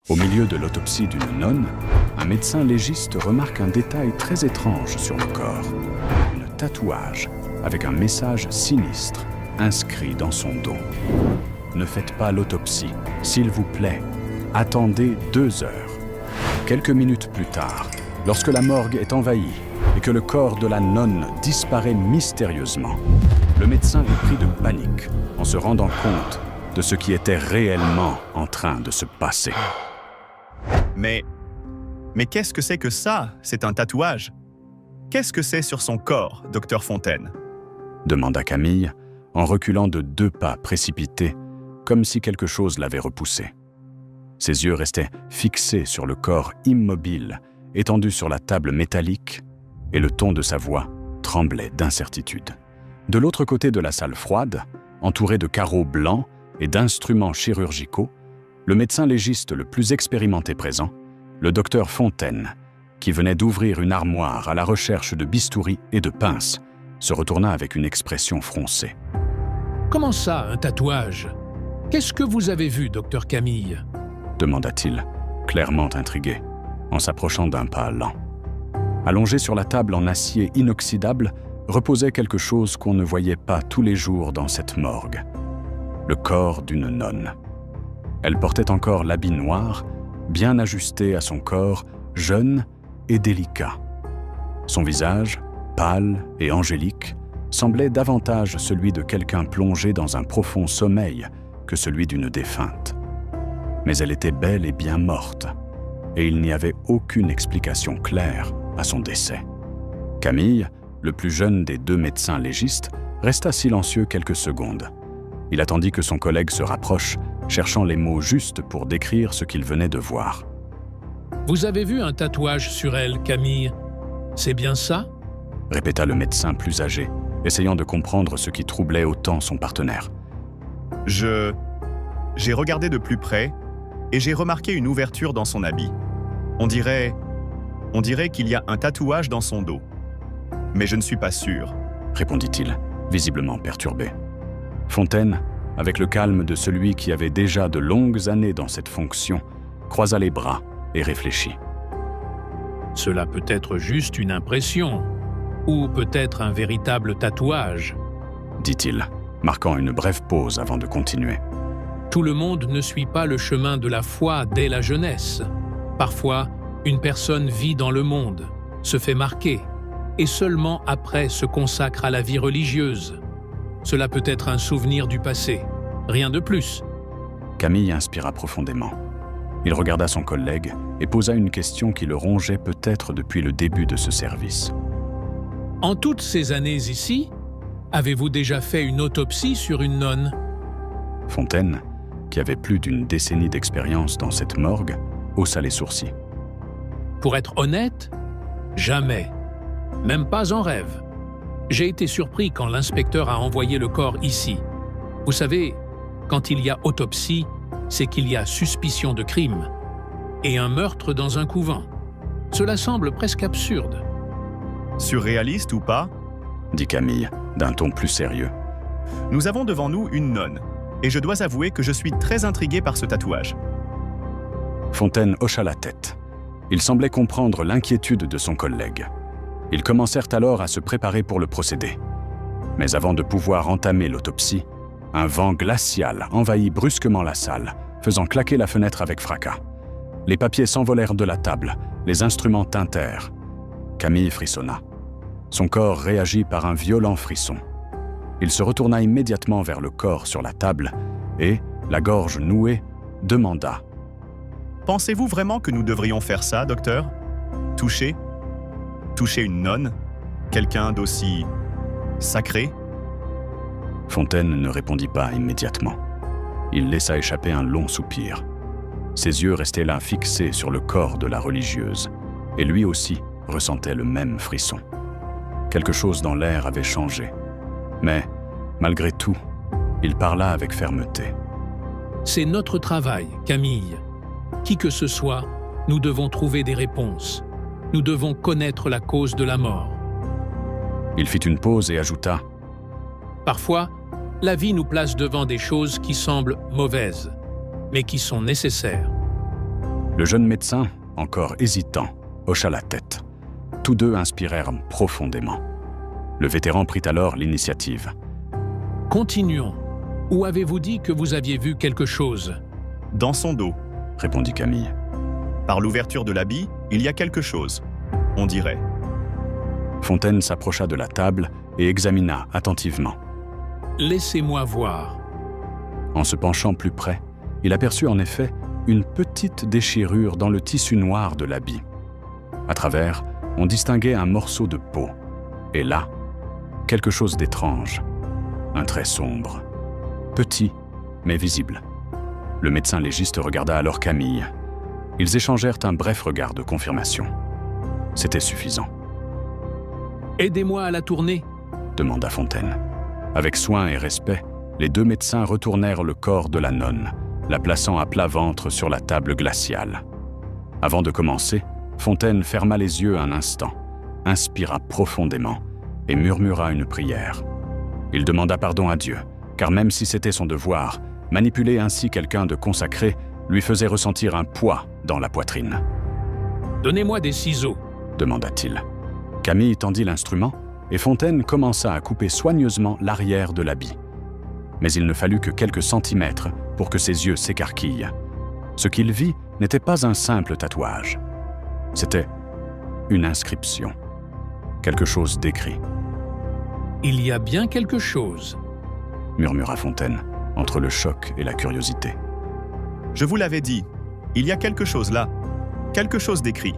Au milieu de l'autopsie d'une nonne, un médecin légiste remarque un détail très étrange sur le corps. Un tatouage avec un message sinistre inscrit dans son dos. Ne faites pas l'autopsie, s'il vous plaît. Attendez 2 heures. Quelques minutes plus tard, lorsque la morgue est envahie et que le corps de la nonne disparaît mystérieusement, le médecin est pris de panique en se rendant compte de ce qui était réellement en train de se passer. Mais qu'est-ce que c'est que ça? C'est un tatouage. Qu'est-ce que c'est sur son corps, docteur Fontaine? Demanda Camille, en reculant de 2 pas précipités, comme si quelque chose l'avait repoussé. Ses yeux restaient fixés sur le corps immobile, étendu sur la table métallique, et le ton de sa voix tremblait d'incertitude. De l'autre côté de la salle froide, entouré de carreaux blancs et d'instruments chirurgicaux, le médecin légiste le plus expérimenté présent, le docteur Fontaine, qui venait d'ouvrir une armoire à la recherche de bistouris et de pinces, se retourna avec une expression froncée. « Comment ça, un tatouage? Qu'est-ce que vous avez vu, docteur Camille ?» demanda-t-il, clairement intrigué, en s'approchant d'un pas lent. Allongé sur la table en acier inoxydable, reposait quelque chose qu'on ne voyait pas tous les jours dans cette morgue. Le corps d'une nonne. Elle portait encore l'habit noir, bien ajusté à son corps, jeune et délicat. Son visage, pâle et angélique, semblait davantage celui de quelqu'un plongé dans un profond sommeil que celui d'une défunte. Mais elle était bel et bien morte, et il n'y avait aucune explication claire à son décès. Camille, le plus jeune des 2 médecins légistes, resta silencieux quelques secondes. Il attendit que son collègue se rapproche, cherchant les mots justes pour décrire ce qu'il venait de voir. « Vous avez vu un tatouage sur elle, Camille? C'est bien ça ?» répéta le médecin plus âgé, essayant de comprendre ce qui troublait autant son partenaire. J'ai regardé de plus près et j'ai remarqué une ouverture dans son habit. On dirait qu'il y a un tatouage dans son dos. Mais je ne suis pas sûr, répondit-il, visiblement perturbé. Fontaine, avec le calme de celui qui avait déjà de longues années dans cette fonction, croisa les bras et réfléchit. « Cela peut être juste une impression, ou peut-être un véritable tatouage, » dit-il, marquant une brève pause avant de continuer. « Tout le monde ne suit pas le chemin de la foi dès la jeunesse. Parfois, une personne vit dans le monde, se fait marquer, et seulement après se consacre à la vie religieuse. Cela peut être un souvenir du passé, rien de plus. » Camille inspira profondément. Il regarda son collègue et posa une question qui le rongeait peut-être depuis le début de ce service. « En toutes ces années ici, avez-vous déjà fait une autopsie sur une nonne ?» Fontaine, qui avait plus d'1 décennie d'expérience dans cette morgue, haussa les sourcils. « Pour être honnête, jamais. Même pas en rêve. J'ai été surpris quand l'inspecteur a envoyé le corps ici. Vous savez, quand il y a autopsie, c'est qu'il y a suspicion de crime. Et un meurtre dans un couvent. Cela semble presque absurde. » Surréaliste ou pas? dit Camille, d'un ton plus sérieux. Nous avons devant nous une nonne, et je dois avouer que je suis très intrigué par ce tatouage. Fontaine hocha la tête. Il semblait comprendre l'inquiétude de son collègue. Ils commencèrent alors à se préparer pour le procédé. Mais avant de pouvoir entamer l'autopsie, un vent glacial envahit brusquement la salle, faisant claquer la fenêtre avec fracas. Les papiers s'envolèrent de la table, les instruments tintèrent. Camille frissonna. Son corps réagit par un violent frisson. Il se retourna immédiatement vers le corps sur la table et, la gorge nouée, demanda « Pensez-vous vraiment que nous devrions faire ça, docteur? Toucher une nonne? Quelqu'un d'aussi sacré ?» Fontaine ne répondit pas immédiatement. Il laissa échapper un long soupir. Ses yeux restaient là fixés sur le corps de la religieuse, et lui aussi ressentait le même frisson. Quelque chose dans l'air avait changé. Mais, malgré tout, il parla avec fermeté. « C'est notre travail, Camille. Qui que ce soit, nous devons trouver des réponses. Nous devons connaître la cause de la mort. » Il fit une pause et ajouta « Parfois, la vie nous place devant des choses qui semblent mauvaises, mais qui sont nécessaires. Le jeune médecin, encore hésitant, hocha la tête. Tous deux inspirèrent profondément. Le vétéran prit alors l'initiative. « Continuons. Où avez-vous dit que vous aviez vu quelque chose ?» « Dans son dos, » répondit Camille. « Par l'ouverture de l'habit, il y a quelque chose, on dirait. » Fontaine s'approcha de la table et examina attentivement. « Laissez-moi voir. » En se penchant plus près, il aperçut en effet une petite déchirure dans le tissu noir de l'habit. À travers, on distinguait un morceau de peau. Et là, quelque chose d'étrange. Un trait sombre. Petit, mais visible. Le médecin légiste regarda alors Camille. Ils échangèrent un bref regard de confirmation. C'était suffisant. « Aidez-moi à la tourner » demanda Fontaine. Avec soin et respect, les deux médecins retournèrent le corps de la nonne, la plaçant à plat ventre sur la table glaciale. Avant de commencer, Fontaine ferma les yeux un instant, inspira profondément et murmura une prière. Il demanda pardon à Dieu, car même si c'était son devoir, manipuler ainsi quelqu'un de consacré lui faisait ressentir un poids dans la poitrine. « Donnez-moi des ciseaux » demanda-t-il. Camille tendit l'instrument et Fontaine commença à couper soigneusement l'arrière de l'habit. Mais il ne fallut que quelques centimètres pour que ses yeux s'écarquillent. Ce qu'il vit n'était pas un simple tatouage. C'était une inscription, quelque chose d'écrit. « Il y a bien quelque chose » murmura Fontaine, entre le choc et la curiosité. « Je vous l'avais dit, il y a quelque chose là, quelque chose d'écrit. »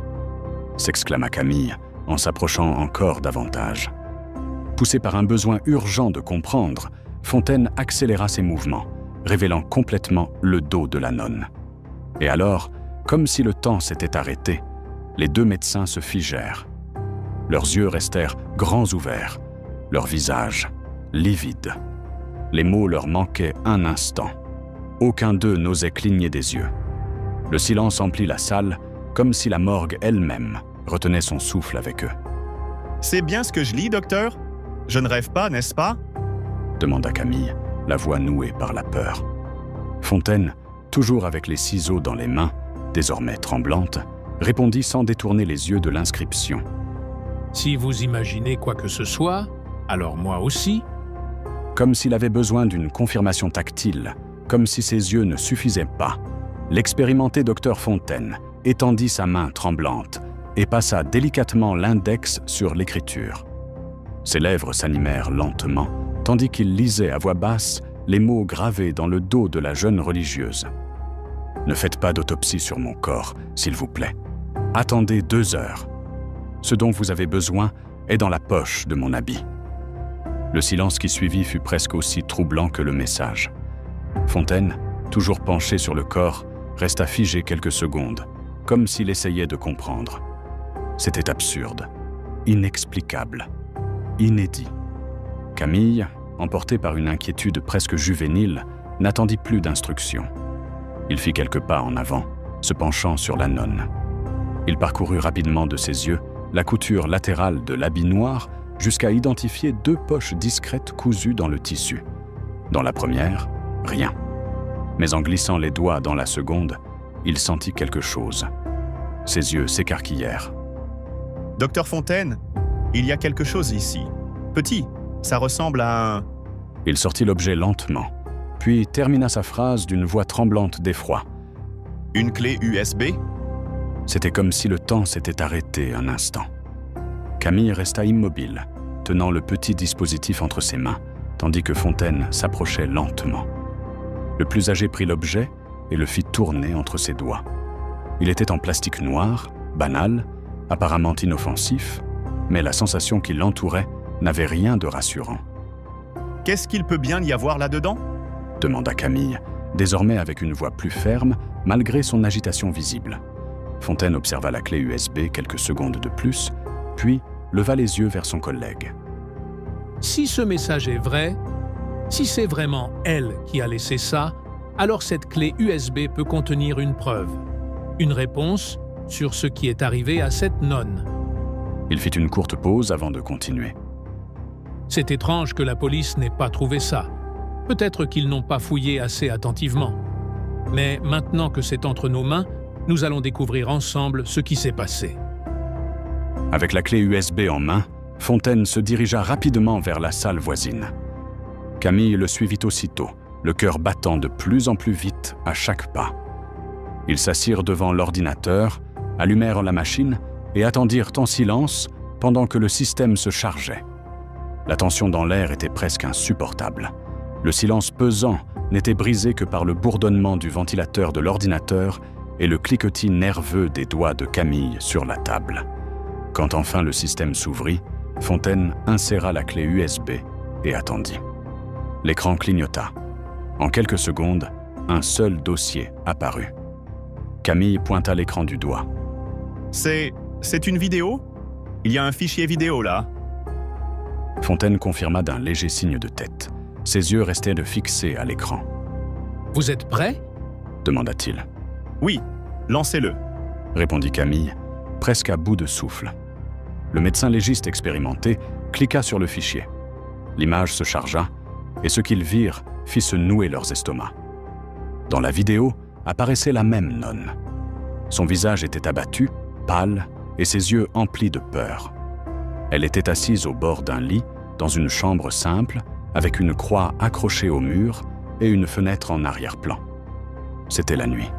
s'exclama Camille, en s'approchant encore davantage. Poussé par un besoin urgent de comprendre, Fontaine accéléra ses mouvements, révélant complètement le dos de la nonne. Et alors, comme si le temps s'était arrêté, les deux médecins se figèrent. Leurs yeux restèrent grands ouverts, leurs visages livides. Les mots leur manquaient un instant. Aucun d'eux n'osait cligner des yeux. Le silence emplit la salle, comme si la morgue elle-même retenait son souffle avec eux. « C'est bien ce que je lis, docteur? Je ne rêve pas, n'est-ce pas ?» demanda Camille, la voix nouée par la peur. Fontaine, toujours avec les ciseaux dans les mains, désormais tremblante, répondit sans détourner les yeux de l'inscription. « Si vous imaginez quoi que ce soit, alors moi aussi. » Comme s'il avait besoin d'une confirmation tactile, comme si ses yeux ne suffisaient pas, l'expérimenté docteur Fontaine étendit sa main tremblante et passa délicatement l'index sur l'écriture. Ses lèvres s'animèrent lentement, tandis qu'il lisait à voix basse les mots gravés dans le dos de la jeune religieuse. « Ne faites pas d'autopsie sur mon corps, s'il vous plaît. Attendez 2 heures. Ce dont vous avez besoin est dans la poche de mon habit. » Le silence qui suivit fut presque aussi troublant que le message. Fontaine, toujours penché sur le corps, resta figé quelques secondes, comme s'il essayait de comprendre. C'était absurde, inexplicable, inédit. Camille, emporté par une inquiétude presque juvénile, n'attendit plus d'instructions. Il fit quelques pas en avant, se penchant sur la nonne. Il parcourut rapidement de ses yeux la couture latérale de l'habit noir jusqu'à identifier 2 poches discrètes cousues dans le tissu. Dans la première, rien. Mais en glissant les doigts dans la seconde, il sentit quelque chose. Ses yeux s'écarquillèrent. « Docteur Fontaine, il y a quelque chose ici. Petit, ça ressemble à un... » Il sortit l'objet lentement, puis termina sa phrase d'une voix tremblante d'effroi. « Une clé USB ?» C'était comme si le temps s'était arrêté un instant. Camille resta immobile, tenant le petit dispositif entre ses mains, tandis que Fontaine s'approchait lentement. Le plus âgé prit l'objet et le fit tourner entre ses doigts. Il était en plastique noir, banal, apparemment inoffensif, mais la sensation qui l'entourait n'avait rien de rassurant. « Qu'est-ce qu'il peut bien y avoir là-dedans » demanda Camille, désormais avec une voix plus ferme, malgré son agitation visible. Fontaine observa la clé USB quelques secondes de plus, puis leva les yeux vers son collègue. « Si ce message est vrai, si c'est vraiment elle qui a laissé ça, alors cette clé USB peut contenir une preuve, une réponse sur ce qui est arrivé à cette nonne. » Il fit une courte pause avant de continuer. « C'est étrange que la police n'ait pas trouvé ça. Peut-être qu'ils n'ont pas fouillé assez attentivement. Mais maintenant que c'est entre nos mains, Nous allons découvrir ensemble ce qui s'est passé. Avec la clé USB en main, Fontaine se dirigea rapidement vers la salle voisine. Camille le suivit aussitôt, le cœur battant de plus en plus vite à chaque pas. Ils s'assirent devant l'ordinateur, allumèrent la machine et attendirent en silence pendant que le système se chargeait. La tension dans l'air était presque insupportable. Le silence pesant n'était brisé que par le bourdonnement du ventilateur de l'ordinateur et le cliquetis nerveux des doigts de Camille sur la table. Quand enfin le système s'ouvrit, Fontaine inséra la clé USB et attendit. L'écran clignota. En quelques secondes, un seul dossier apparut. Camille pointa l'écran du doigt. C'est une vidéo? Il y a un fichier vidéo là. Fontaine confirma d'un léger signe de tête. Ses yeux restaient fixés à l'écran. « Vous êtes prêts ?» demanda-t-il. « Oui, lancez-le. » répondit Camille, presque à bout de souffle. Le médecin légiste expérimenté cliqua sur le fichier. L'image se chargea, et ce qu'ils virent fit se nouer leurs estomacs. Dans la vidéo apparaissait la même nonne. Son visage était abattu, pâle, et ses yeux emplis de peur. Elle était assise au bord d'un lit, dans une chambre simple, avec une croix accrochée au mur et une fenêtre en arrière-plan. C'était la nuit.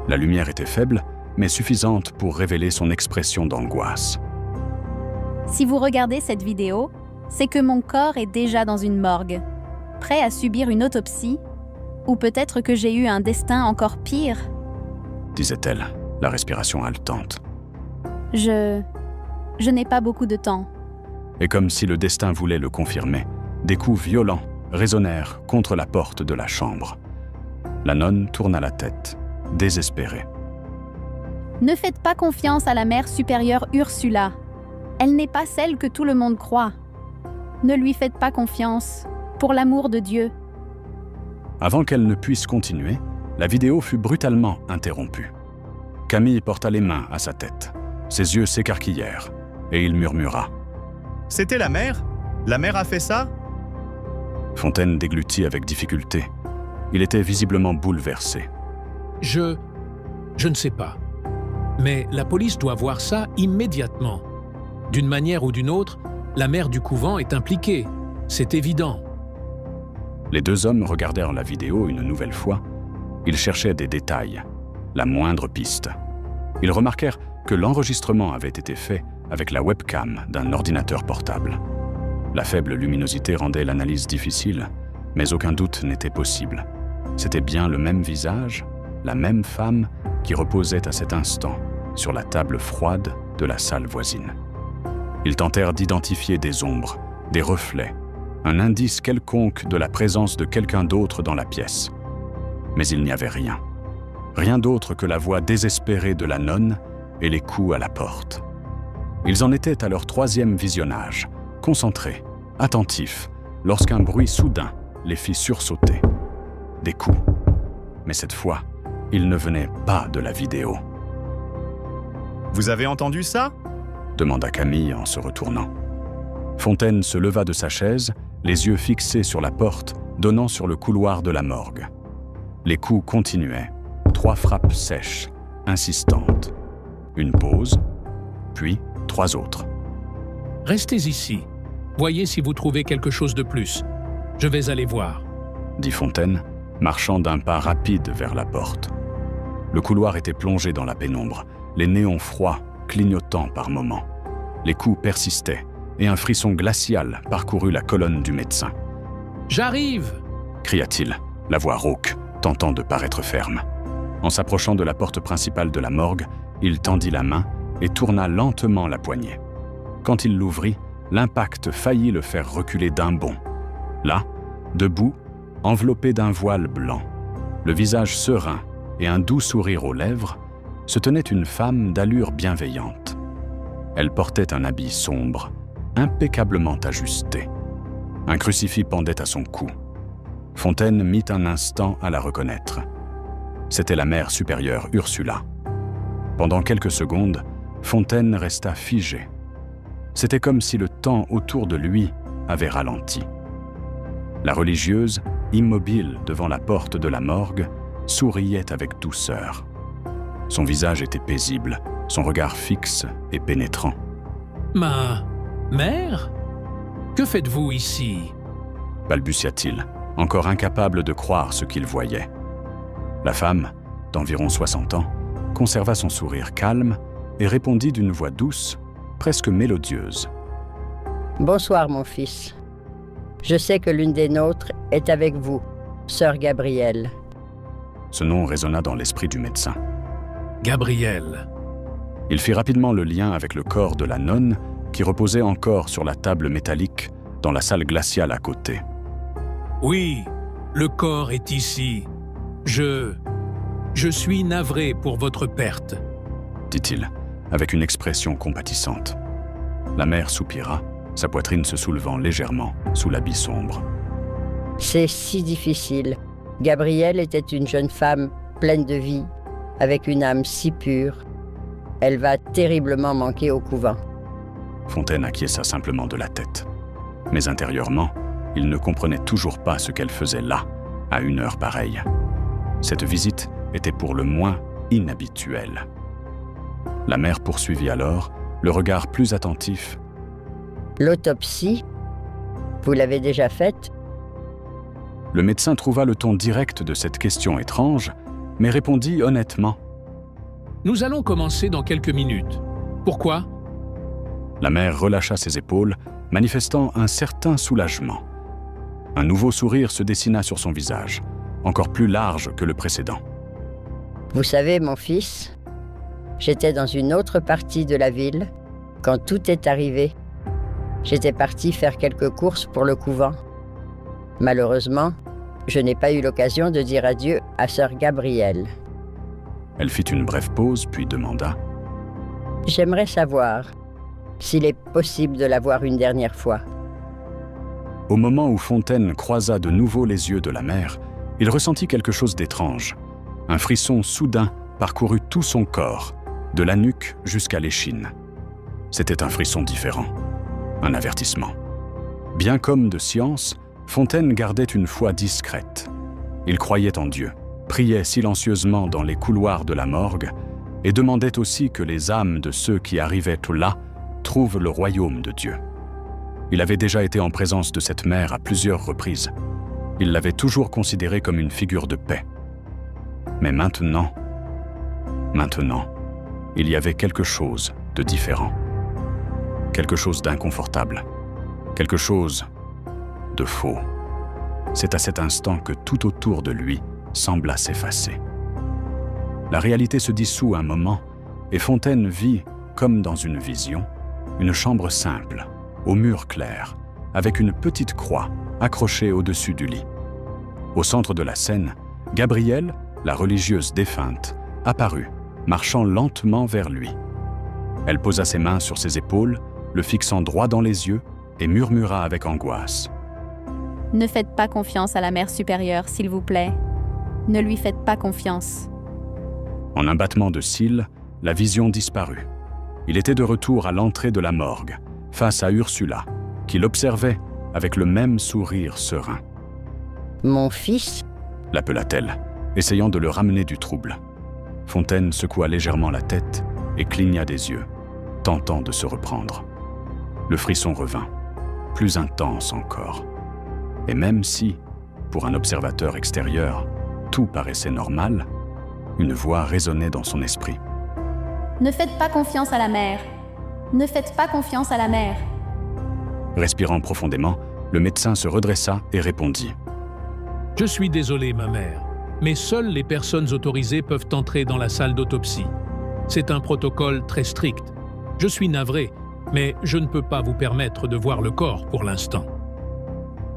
La lumière était faible, mais suffisante pour révéler son expression d'angoisse. Si vous regardez cette vidéo, c'est que mon corps est déjà dans une morgue, prêt à subir une autopsie, ou peut-être que j'ai eu un destin encore pire, disait-elle, la respiration haletante. Je n'ai pas beaucoup de temps. Et comme si le destin voulait le confirmer, des coups violents résonnèrent contre la porte de la chambre. La nonne tourna la tête, désespérée. Ne faites pas confiance à la mère supérieure Ursula. Elle n'est pas celle que tout le monde croit. Ne lui faites pas confiance, pour l'amour de Dieu. Avant qu'elle ne puisse continuer, la vidéo fut brutalement interrompue. Camille porta les mains à sa tête. Ses yeux s'écarquillèrent, et il murmura. « C'était la mère? La mère a fait ça ?» Fontaine déglutit avec difficulté. Il était visiblement bouleversé. Je ne sais pas. Mais la police doit voir ça immédiatement. D'une manière ou d'une autre, la mère du couvent est impliquée. C'est évident. Les deux hommes regardèrent la vidéo une nouvelle fois. Ils cherchaient des détails, la moindre piste. Ils remarquèrent que l'enregistrement avait été fait avec la webcam d'un ordinateur portable. La faible luminosité rendait l'analyse difficile, mais aucun doute n'était possible. C'était bien le même visage, la même femme qui reposait à cet instant sur la table froide de la salle voisine. Ils tentèrent d'identifier des ombres, des reflets, un indice quelconque de la présence de quelqu'un d'autre dans la pièce. Mais il n'y avait rien. Rien d'autre que la voix désespérée de la nonne et les coups à la porte. Ils en étaient à leur troisième visionnage, concentrés, attentifs, lorsqu'un bruit soudain les fit sursauter. Des coups. Mais cette fois, ils ne venaient pas de la vidéo. « Vous avez entendu ça ?» demanda Camille en se retournant. Fontaine se leva de sa chaise, les yeux fixés sur la porte donnant sur le couloir de la morgue. Les coups continuaient, 3 frappes sèches, insistantes. Une pause, puis 3 autres. « Restez ici. Voyez si vous trouvez quelque chose de plus. Je vais aller voir. » dit Fontaine, marchant d'un pas rapide vers la porte. Le couloir était plongé dans la pénombre, les néons froids clignotant par moments. Les coups persistaient, et un frisson glacial parcourut la colonne du médecin. « J'arrive !» cria-t-il, la voix rauque, tentant de paraître ferme. En s'approchant de la porte principale de la morgue, il tendit la main et tourna lentement la poignée. Quand il l'ouvrit, l'impact faillit le faire reculer d'un bond. Là, debout, enveloppé d'un voile blanc, le visage serein et un doux sourire aux lèvres, se tenait une femme d'allure bienveillante. Elle portait un habit sombre, impeccablement ajusté. Un crucifix pendait à son cou. Fontaine mit un instant à la reconnaître. C'était la mère supérieure Ursula. Pendant quelques secondes, Fontaine resta figé. C'était comme si le temps autour de lui avait ralenti. La religieuse, immobile devant la porte de la morgue, souriait avec douceur. Son visage était paisible, son regard fixe et pénétrant. « Ma mère? Que faites-vous ici ?» balbutia-t-il, encore incapable de croire ce qu'il voyait. La femme, d'environ 60 ans, conserva son sourire calme et répondit d'une voix douce, presque mélodieuse. « Bonsoir, mon fils. Je sais que l'une des nôtres est avec vous, sœur Gabrielle. » Ce nom résonna dans l'esprit du médecin. Gabrielle. Il fit rapidement le lien avec le corps de la nonne qui reposait encore sur la table métallique dans la salle glaciale à côté. Oui, le corps est ici. Je suis navré pour votre perte, dit-il, avec une expression compatissante. La mère soupira, sa poitrine se soulevant légèrement sous l'habit sombre. « C'est si difficile. Gabrielle était une jeune femme pleine de vie, avec une âme si pure. Elle va terriblement manquer au couvent. » Fontaine acquiesça simplement de la tête. Mais intérieurement, il ne comprenait toujours pas ce qu'elle faisait là, à une heure pareille. Cette visite était pour le moins inhabituelle. La mère poursuivit alors, le regard plus attentif. « L'autopsie, vous l'avez déjà faite ?» Le médecin trouva le ton direct de cette question étrange, mais répondit honnêtement. « Nous allons commencer dans quelques minutes. Pourquoi ?» La mère relâcha ses épaules, manifestant un certain soulagement. Un nouveau sourire se dessina sur son visage, encore plus large que le précédent. « Vous savez, mon fils, j'étais dans une autre partie de la ville quand tout est arrivé. J'étais parti faire quelques courses pour le couvent. Malheureusement, je n'ai pas eu l'occasion de dire adieu à sœur Gabrielle. » Elle fit une brève pause, puis demanda. « J'aimerais savoir s'il est possible de la voir une dernière fois. » Au moment où Fontaine croisa de nouveau les yeux de la mère, il ressentit quelque chose d'étrange. Un frisson soudain parcourut tout son corps, de la nuque jusqu'à l'échine. C'était un frisson différent, un avertissement. Bien qu'homme de science, Fontaine gardait une foi discrète. Il croyait en Dieu, priait silencieusement dans les couloirs de la morgue et demandait aussi que les âmes de ceux qui arrivaient là trouvent le royaume de Dieu. Il avait déjà été en présence de cette mère à plusieurs reprises. Il l'avait toujours considérée comme une figure de paix. Mais maintenant, il y avait quelque chose de différent. Quelque chose d'inconfortable. Quelque chose de faux. C'est à cet instant que tout autour de lui sembla s'effacer. La réalité se dissout un moment et Fontaine vit, comme dans une vision, une chambre simple, au mur clair, avec une petite croix accrochée au-dessus du lit. Au centre de la scène, Gabrielle, la religieuse défunte, apparut, marchant lentement vers lui. Elle posa ses mains sur ses épaules, le fixant droit dans les yeux, et murmura avec angoisse. « Ne faites pas confiance à la mère supérieure, s'il vous plaît. Ne lui faites pas confiance. » En un battement de cils, la vision disparut. Il était de retour à l'entrée de la morgue, face à Ursula, qui l'observait avec le même sourire serein. « Mon fils ?» l'appela-t-elle, essayant de le ramener du trouble. Fontaine secoua légèrement la tête et cligna des yeux, tentant de se reprendre. Le frisson revint, plus intense encore. Et même si, pour un observateur extérieur, tout paraissait normal, une voix résonnait dans son esprit. « Ne faites pas confiance à la mère. Ne faites pas confiance à la mère. » Respirant profondément, le médecin se redressa et répondit. « Je suis désolé, ma mère, mais seules les personnes autorisées peuvent entrer dans la salle d'autopsie. C'est un protocole très strict. Je suis navré, mais je ne peux pas vous permettre de voir le corps pour l'instant. »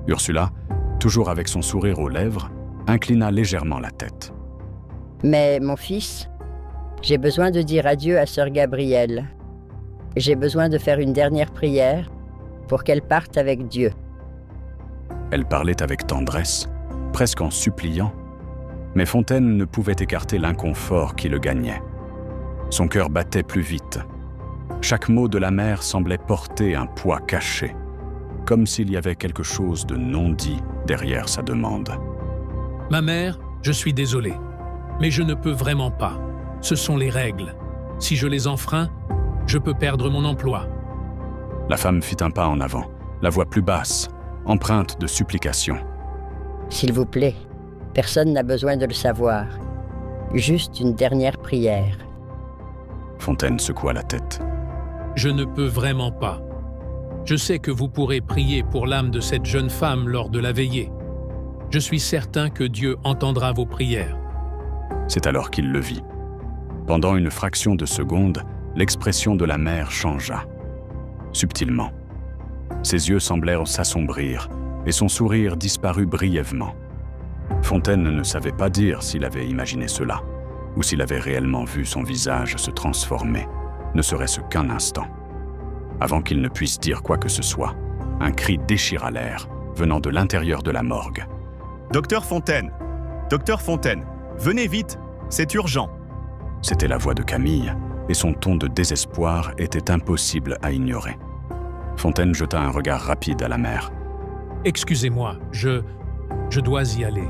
Ursula, toujours avec son sourire aux lèvres, inclina légèrement la tête. « Mais, mon fils, j'ai besoin de dire adieu à sœur Gabrielle. J'ai besoin de faire une dernière prière pour qu'elle parte avec Dieu. » Elle parlait avec tendresse, presque en suppliant, mais Fontaine ne pouvait écarter l'inconfort qui le gagnait. Son cœur battait plus vite. Chaque mot de la mère semblait porter un poids caché, comme s'il y avait quelque chose de non dit derrière sa demande. « Ma mère, je suis désolé, mais je ne peux vraiment pas. Ce sont les règles. Si je les enfreins, je peux perdre mon emploi. La femme fit un pas en avant, la voix plus basse, empreinte de supplication. S'il vous plaît, personne n'a besoin de le savoir. Juste une dernière prière. Fontaine secoua la tête. Je ne peux vraiment pas. Je sais que vous pourrez prier pour l'âme de cette jeune femme lors de la veillée. Je suis certain que Dieu entendra vos prières. C'est alors qu'il le vit. Pendant une fraction de seconde, l'expression de la mère changea. Subtilement. Ses yeux semblèrent s'assombrir et son sourire disparut brièvement. Fontaine ne savait pas dire s'il avait imaginé cela ou s'il avait réellement vu son visage se transformer, ne serait-ce qu'un instant. Avant qu'il ne puisse dire quoi que ce soit, un cri déchira l'air, venant de l'intérieur de la morgue. « Docteur Fontaine! Docteur Fontaine! Venez vite! C'est urgent !» C'était la voix de Camille, et son ton de désespoir était impossible à ignorer. Fontaine jeta un regard rapide à la mère. « Excusez-moi, je dois y aller. »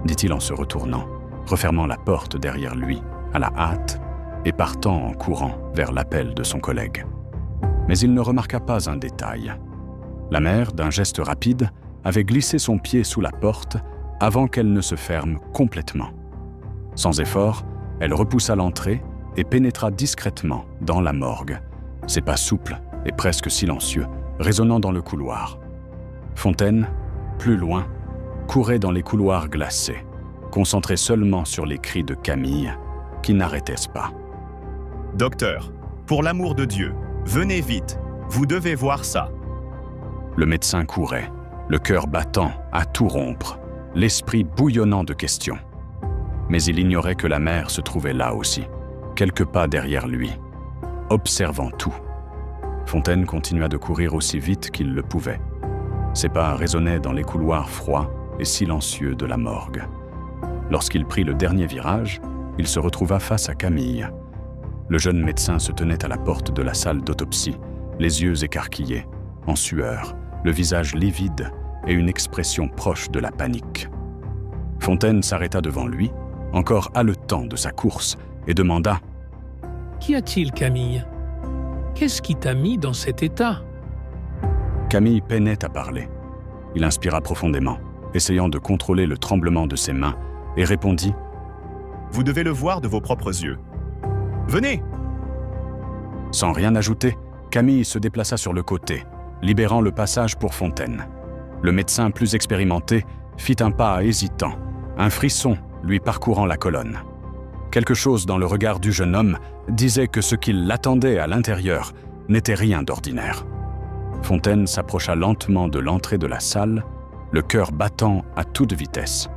dit-il en se retournant, refermant la porte derrière lui, à la hâte, et partant en courant vers l'appel de son collègue. Mais il ne remarqua pas un détail. La mère, d'un geste rapide, avait glissé son pied sous la porte avant qu'elle ne se ferme complètement. Sans effort, elle repoussa l'entrée et pénétra discrètement dans la morgue, ses pas souples et presque silencieux, résonnant dans le couloir. Fontaine, plus loin, courait dans les couloirs glacés, concentré seulement sur les cris de Camille, qui n'arrêtaient pas. « Docteur, pour l'amour de Dieu, venez vite, vous devez voir ça. » Le médecin courait, le cœur battant à tout rompre, l'esprit bouillonnant de questions. Mais il ignorait que la mère se trouvait là aussi, quelques pas derrière lui, observant tout. Fontaine continua de courir aussi vite qu'il le pouvait. Ses pas résonnaient dans les couloirs froids et silencieux de la morgue. Lorsqu'il prit le dernier virage, il se retrouva face à Camille. Le jeune médecin se tenait à la porte de la salle d'autopsie, les yeux écarquillés, en sueur, le visage livide et une expression proche de la panique. Fontaine s'arrêta devant lui, encore haletant de sa course, et demanda « Qu'y a-t-il, Camille? Qu'est-ce qui t'a mis dans cet état ?» Camille peinait à parler. Il inspira profondément, essayant de contrôler le tremblement de ses mains, et répondit « Vous devez le voir de vos propres yeux. Venez !» Sans rien ajouter, Camille se déplaça sur le côté, libérant le passage pour Fontaine. Le médecin plus expérimenté fit un pas hésitant, un frisson lui parcourant la colonne. Quelque chose dans le regard du jeune homme disait que ce qui l'attendait à l'intérieur n'était rien d'ordinaire. Fontaine s'approcha lentement de l'entrée de la salle, le cœur battant à toute vitesse.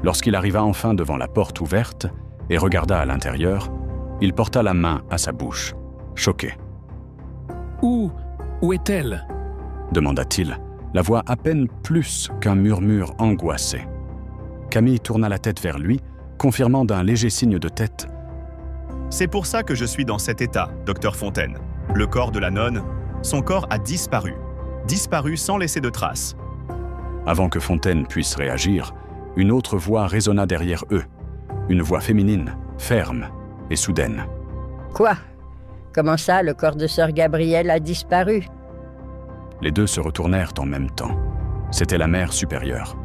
Lorsqu'il arriva enfin devant la porte ouverte et regarda à l'intérieur, il porta la main à sa bouche, choqué. « Où est-elle » demanda-t-il, la voix à peine plus qu'un murmure angoissé. Camille tourna la tête vers lui, confirmant d'un léger signe de tête. « C'est pour ça que je suis dans cet état, docteur Fontaine. Le corps de la nonne, son corps a disparu. Disparu sans laisser de traces. » Avant que Fontaine puisse réagir, une autre voix résonna derrière eux. Une voix féminine, ferme et soudaine. « Quoi? Comment ça, le corps de sœur Gabrielle a disparu ?» Les deux se retournèrent en même temps. C'était la mère supérieure.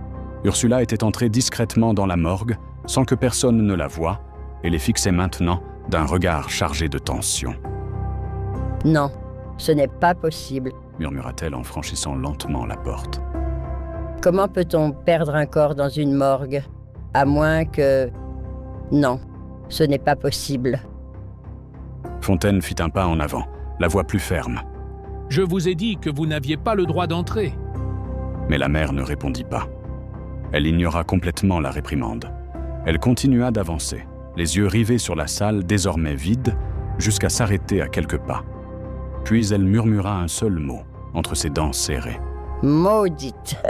Ursula était entrée discrètement dans la morgue, sans que personne ne la voie, et les fixait maintenant d'un regard chargé de tension. « Non, ce n'est pas possible, » murmura-t-elle en franchissant lentement la porte. « Comment peut-on perdre un corps dans une morgue? À moins que... Non, ce n'est pas possible. » Fontaine fit un pas en avant, la voix plus ferme. « Je vous ai dit que vous n'aviez pas le droit d'entrer. » Mais la mère ne répondit pas. Elle ignora complètement la réprimande. Elle continua d'avancer, les yeux rivés sur la salle désormais vide, jusqu'à s'arrêter à quelques pas. Puis elle murmura un seul mot, entre ses dents serrées. « Maudite !»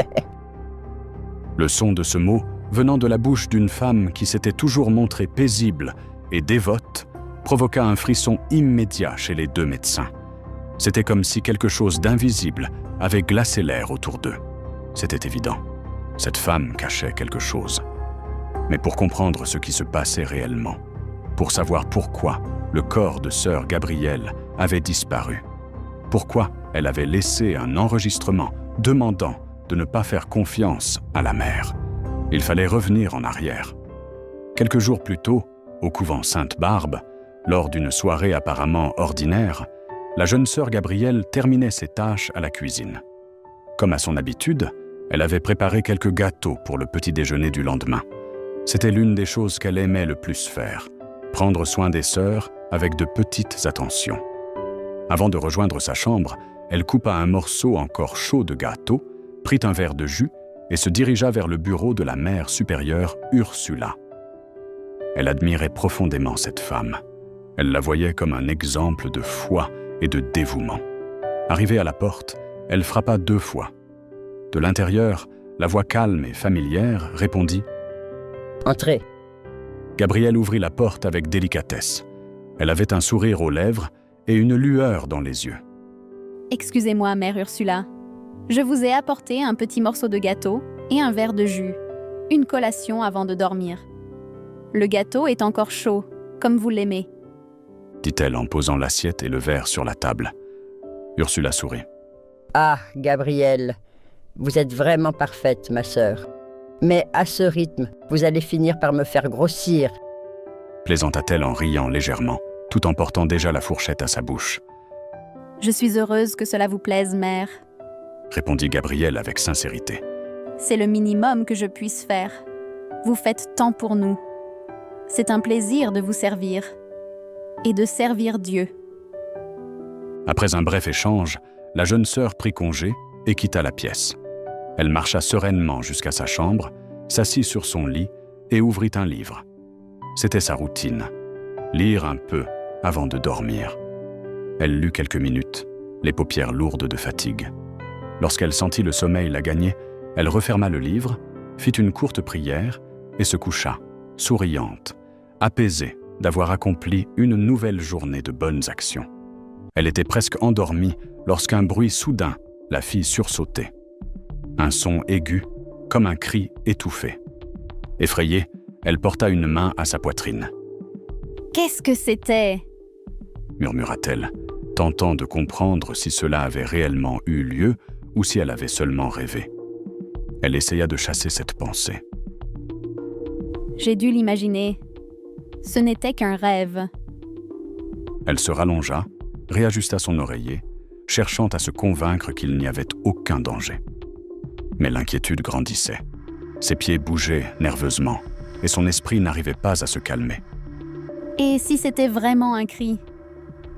Le son de ce mot, venant de la bouche d'une femme qui s'était toujours montrée paisible et dévote, provoqua un frisson immédiat chez les deux médecins. C'était comme si quelque chose d'invisible avait glacé l'air autour d'eux. C'était évident. Cette femme cachait quelque chose. Mais pour comprendre ce qui se passait réellement, pour savoir pourquoi le corps de sœur Gabrielle avait disparu. Pourquoi elle avait laissé un enregistrement demandant de ne pas faire confiance à la mère. Il fallait revenir en arrière. Quelques jours plus tôt, au couvent Sainte-Barbe, lors d'une soirée apparemment ordinaire, la jeune sœur Gabrielle terminait ses tâches à la cuisine. Comme à son habitude, elle avait préparé quelques gâteaux pour le petit déjeuner du lendemain. C'était l'une des choses qu'elle aimait le plus faire, prendre soin des sœurs avec de petites attentions. Avant de rejoindre sa chambre, elle coupa un morceau encore chaud de gâteau, prit un verre de jus et se dirigea vers le bureau de la mère supérieure Ursula. Elle admirait profondément cette femme. Elle la voyait comme un exemple de foi et de dévouement. Arrivée à la porte, elle frappa 2 fois. De l'intérieur, la voix calme et familière répondit « Entrez. » Gabrielle ouvrit la porte avec délicatesse. Elle avait un sourire aux lèvres et une lueur dans les yeux. « Excusez-moi, mère Ursula. Je vous ai apporté un petit morceau de gâteau et un verre de jus, une collation avant de dormir. Le gâteau est encore chaud, comme vous l'aimez. » dit-elle en posant l'assiette et le verre sur la table. Ursula sourit. « Ah, Gabrielle, vous êtes vraiment parfaite, ma sœur. Mais à ce rythme, vous allez finir par me faire grossir. » plaisanta-t-elle en riant légèrement, tout en portant déjà la fourchette à sa bouche. « Je suis heureuse que cela vous plaise, mère. » répondit Gabrielle avec sincérité. « C'est le minimum que je puisse faire. Vous faites tant pour nous. C'est un plaisir de vous servir. Et de servir Dieu. » Après un bref échange, la jeune sœur prit congé et quitta la pièce. Elle marcha sereinement jusqu'à sa chambre, s'assit sur son lit et ouvrit un livre. C'était sa routine, lire un peu avant de dormir. Elle lut quelques minutes, les paupières lourdes de fatigue. Lorsqu'elle sentit le sommeil la gagner, elle referma le livre, fit une courte prière et se coucha, souriante, apaisée d'avoir accompli une nouvelle journée de bonnes actions. Elle était presque endormie lorsqu'un bruit soudain la fit sursauter. Un son aigu, comme un cri étouffé. Effrayée, elle porta une main à sa poitrine. « Qu'est-ce que c'était ?» murmura-t-elle, tentant de comprendre si cela avait réellement eu lieu ou si elle avait seulement rêvé. Elle essaya de chasser cette pensée. « J'ai dû l'imaginer. Ce n'était qu'un rêve. » Elle se rallongea, réajusta son oreiller, cherchant à se convaincre qu'il n'y avait aucun danger. Mais l'inquiétude grandissait. Ses pieds bougeaient nerveusement et son esprit n'arrivait pas à se calmer. Et si c'était vraiment un cri?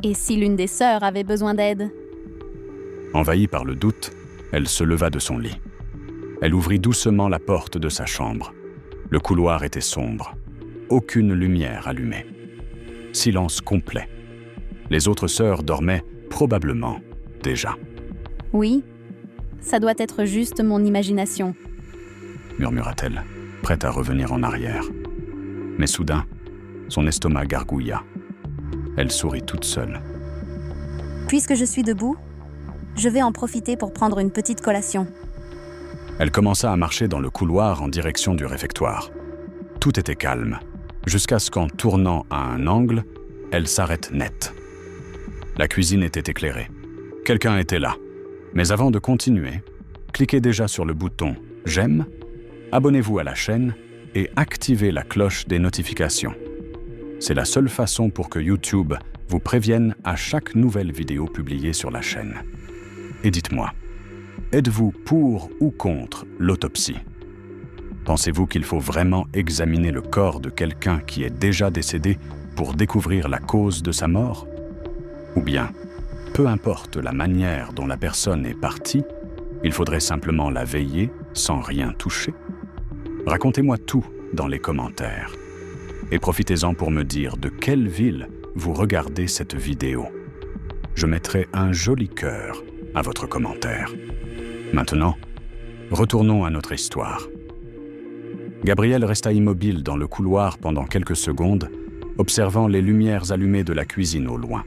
Et si l'une des sœurs avait besoin d'aide? Envahie par le doute, elle se leva de son lit. Elle ouvrit doucement la porte de sa chambre. Le couloir était sombre. Aucune lumière allumée. Silence complet. Les autres sœurs dormaient probablement déjà. « Oui, ça doit être juste mon imagination. » murmura-t-elle, prête à revenir en arrière. Mais soudain, son estomac gargouilla. Elle sourit toute seule. « Puisque je suis debout, je vais en profiter pour prendre une petite collation. » Elle commença à marcher dans le couloir en direction du réfectoire. Tout était calme, jusqu'à ce qu'en tournant à un angle, elle s'arrête net. La cuisine était éclairée. Quelqu'un était là. Mais avant de continuer, cliquez déjà sur le bouton « J'aime », abonnez-vous à la chaîne et activez la cloche des notifications. C'est la seule façon pour que YouTube vous prévienne à chaque nouvelle vidéo publiée sur la chaîne. Et dites-moi, êtes-vous pour ou contre l'autopsie? Pensez-vous qu'il faut vraiment examiner le corps de quelqu'un qui est déjà décédé pour découvrir la cause de sa mort? Ou bien, peu importe la manière dont la personne est partie, il faudrait simplement la veiller sans rien toucher? Racontez-moi tout dans les commentaires. Et profitez-en pour me dire de quelle ville vous regardez cette vidéo. Je mettrai un joli cœur à votre commentaire. Maintenant, retournons à notre histoire. Gabrielle resta immobile dans le couloir pendant quelques secondes, observant les lumières allumées de la cuisine au loin.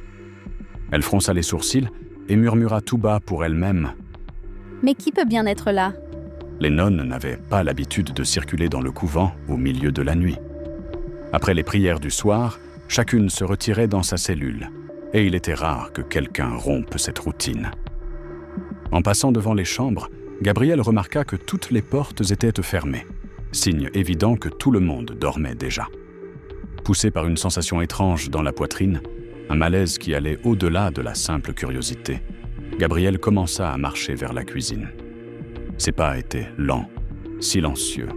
Elle fronça les sourcils et murmura tout bas pour elle-même. « Mais qui peut bien être là ?» Les nonnes n'avaient pas l'habitude de circuler dans le couvent au milieu de la nuit. Après les prières du soir, Chacune se retirait dans sa cellule, et il était rare que quelqu'un rompe cette routine. En passant devant les chambres, Gabriel remarqua que toutes les portes étaient fermées, signe évident que tout le monde dormait déjà. Poussé par une sensation étrange dans la poitrine, un malaise qui allait au-delà de la simple curiosité, Gabriel commença à marcher vers la cuisine. Ses pas étaient lents, silencieux,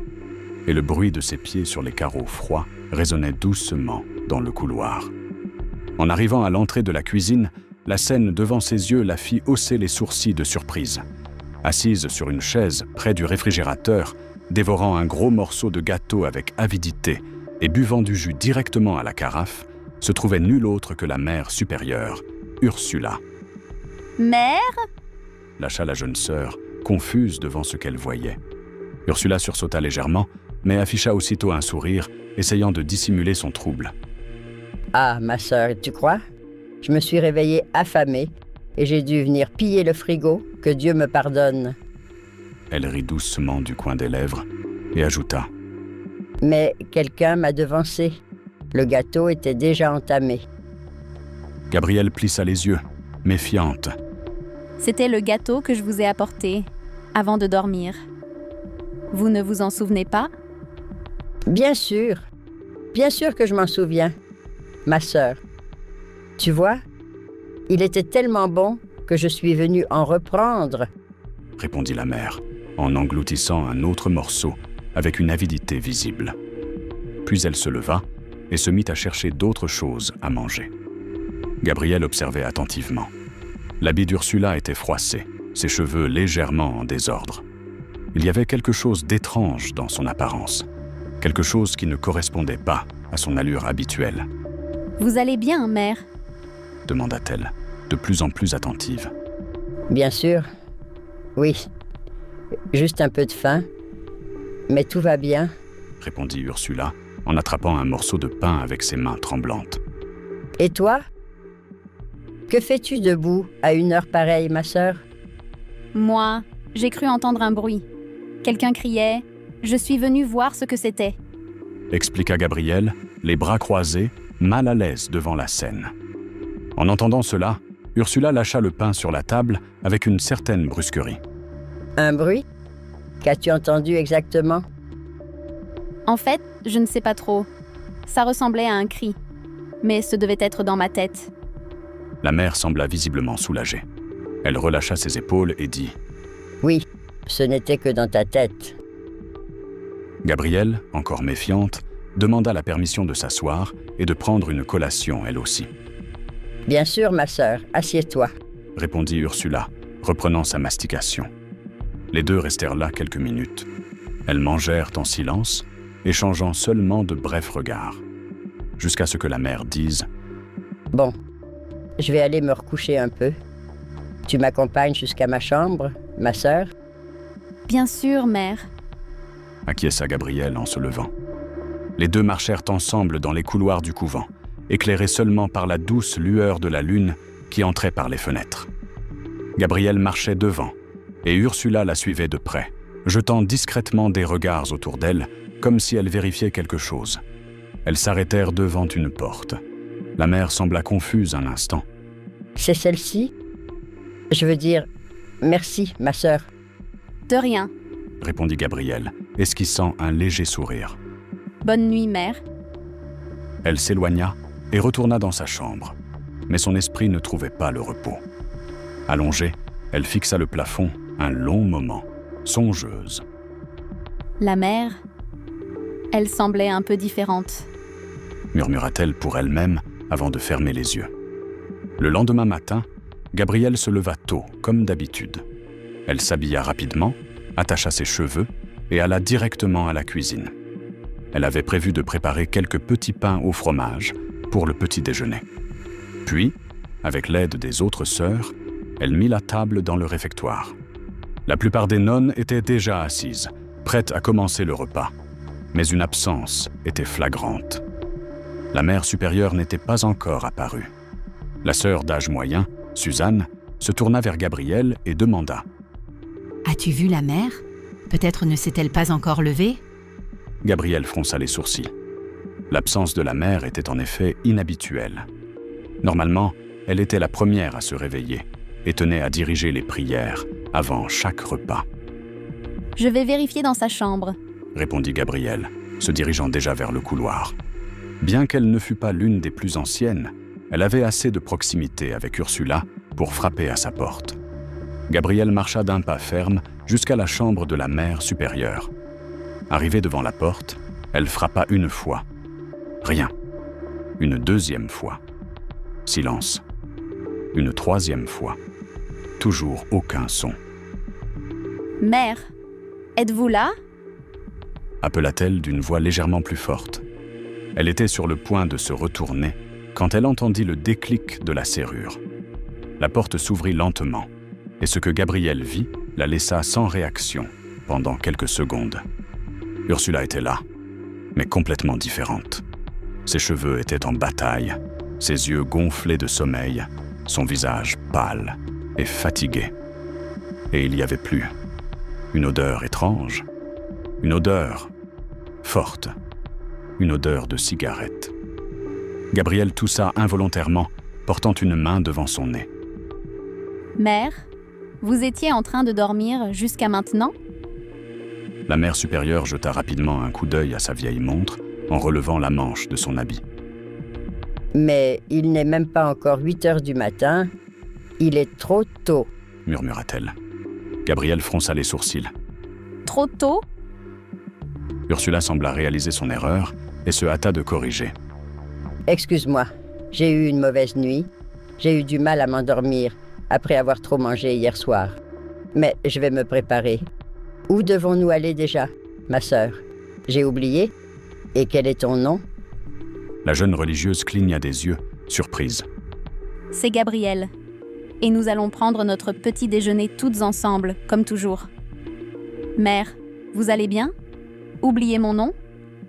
et le bruit de ses pieds sur les carreaux froids résonnait doucement dans le couloir. En arrivant à l'entrée de la cuisine, la scène devant ses yeux la fit hausser les sourcils de surprise. Assise sur une chaise près du réfrigérateur, dévorant un gros morceau de gâteau avec avidité et buvant du jus directement à la carafe, se trouvait nulle autre que la mère supérieure, Ursula. « Mère ?» lâcha la jeune sœur, confuse devant ce qu'elle voyait. Ursula sursauta légèrement, mais afficha aussitôt un sourire, essayant de dissimuler son trouble. « Ah, ma sœur, tu crois? Je me suis réveillée affamée et j'ai dû venir piller le frigo, que Dieu me pardonne. » Elle rit doucement du coin des lèvres et ajouta. « Mais quelqu'un m'a devancé. Le gâteau était déjà entamé. » Gabrielle plissa les yeux, méfiante. « C'était le gâteau que je vous ai apporté, avant de dormir. Vous ne vous en souvenez pas ? » Bien sûr que je m'en souviens, ma sœur. Tu vois, il était tellement bon que je suis venue en reprendre, répondit la mère, en engloutissant un autre morceau avec une avidité visible. Puis elle se leva et se mit à chercher d'autres choses à manger. Gabriel observait attentivement. L'habit d'Ursula était froissé, ses cheveux légèrement en désordre. Il y avait quelque chose d'étrange dans son apparence, quelque chose qui ne correspondait pas à son allure habituelle. « Vous allez bien, mère ?» demanda-t-elle, de plus en plus attentive. « Bien sûr, oui. Juste un peu de faim, mais tout va bien, » répondit Ursula, en attrapant un morceau de pain avec ses mains tremblantes. « Et toi? Que fais-tu debout à une heure pareille, ma sœur? » Moi, j'ai cru entendre un bruit. Quelqu'un criait « Je suis venue voir ce que c'était. » expliqua Gabriel, les bras croisés, mal à l'aise devant la scène. En entendant cela, Ursula lâcha le pain sur la table avec une certaine brusquerie. « Un bruit? Qu'as-tu entendu exactement? » En fait, je ne sais pas trop. Ça ressemblait à un cri, mais ce devait être dans ma tête. La mère sembla visiblement soulagée. Elle relâcha ses épaules et dit « Oui, ce n'était que dans ta tête. » Gabrielle, encore méfiante, demanda la permission de s'asseoir et de prendre une collation elle aussi. « Bien sûr, ma sœur, assieds-toi. » répondit Ursula, reprenant sa mastication. Les deux restèrent là quelques minutes. Elles mangèrent en silence, échangeant seulement de brefs regards, jusqu'à ce que la mère dise « Bon, je vais aller me recoucher un peu. Tu m'accompagnes jusqu'à ma chambre, ma sœur? » « Bien sûr, mère. » acquiesça Gabrielle en se levant. Les deux marchèrent ensemble dans les couloirs du couvent, éclairés seulement par la douce lueur de la lune qui entrait par les fenêtres. Gabrielle marchait devant, et Ursula la suivait de près, jetant discrètement des regards autour d'elle, comme si elle vérifiait quelque chose. Elles s'arrêtèrent devant une porte. La mère sembla confuse un instant. « C'est celle-ci? Je veux dire, merci, ma sœur. » « De rien. » répondit Gabrielle, esquissant un léger sourire. « Bonne nuit, mère. » Elle s'éloigna et retourna dans sa chambre, mais son esprit ne trouvait pas le repos. Allongée, elle fixa le plafond un long moment, songeuse. La mère, elle semblait un peu différente, murmura-t-elle pour elle-même avant de fermer les yeux. Le lendemain matin, Gabrielle se leva tôt, comme d'habitude. Elle s'habilla rapidement, attacha ses cheveux et alla directement à la cuisine. Elle avait prévu de préparer quelques petits pains au fromage pour le petit déjeuner. Puis, avec l'aide des autres sœurs, elle mit la table dans le réfectoire. La plupart des nonnes étaient déjà assises, prêtes à commencer le repas. Mais une absence était flagrante. La mère supérieure n'était pas encore apparue. La sœur d'âge moyen, Suzanne, se tourna vers Gabrielle et demanda « As-tu vu la mère? Peut-être ne s'est-elle pas encore levée ?» Gabrielle fronça les sourcils. L'absence de la mère était en effet inhabituelle. Normalement, elle était la première à se réveiller et tenait à diriger les prières avant chaque repas. « Je vais vérifier dans sa chambre. » répondit Gabrielle, se dirigeant déjà vers le couloir. Bien qu'elle ne fût pas l'une des plus anciennes, elle avait assez de proximité avec Ursula pour frapper à sa porte. Gabrielle marcha d'un pas ferme jusqu'à la chambre de la mère supérieure. Arrivée devant la porte, elle frappa une fois. Rien. Une deuxième fois. Silence. Une troisième fois. Toujours aucun son. « Mère, êtes-vous là ?» appela-t-elle d'une voix légèrement plus forte. Elle était sur le point de se retourner quand elle entendit le déclic de la serrure. La porte s'ouvrit lentement, et ce que Gabrielle vit la laissa sans réaction pendant quelques secondes. Ursula était là, mais complètement différente. Ses cheveux étaient en bataille, ses yeux gonflés de sommeil, son visage pâle et fatigué. Et il y avait plus une odeur étrange, une odeur forte, une odeur de cigarette. Gabrielle toussa involontairement, portant une main devant son nez. « Mère, vous étiez en train de dormir jusqu'à maintenant ?» La mère supérieure jeta rapidement un coup d'œil à sa vieille montre en relevant la manche de son habit. « Mais il n'est même pas encore 8 heures du matin. Il est trop tôt. » murmura-t-elle. Gabrielle fronça les sourcils. « Trop tôt ?» Ursula sembla réaliser son erreur et se hâta de corriger. « Excuse-moi, j'ai eu une mauvaise nuit. J'ai eu du mal à m'endormir après avoir trop mangé hier soir. Mais je vais me préparer. Où devons-nous aller déjà, ma sœur? J'ai oublié. Et quel est ton nom? » La jeune religieuse cligna des yeux, surprise. « C'est Gabrielle. Et nous allons prendre notre petit déjeuner toutes ensemble, comme toujours. Mère, vous allez bien? Oubliez mon nom?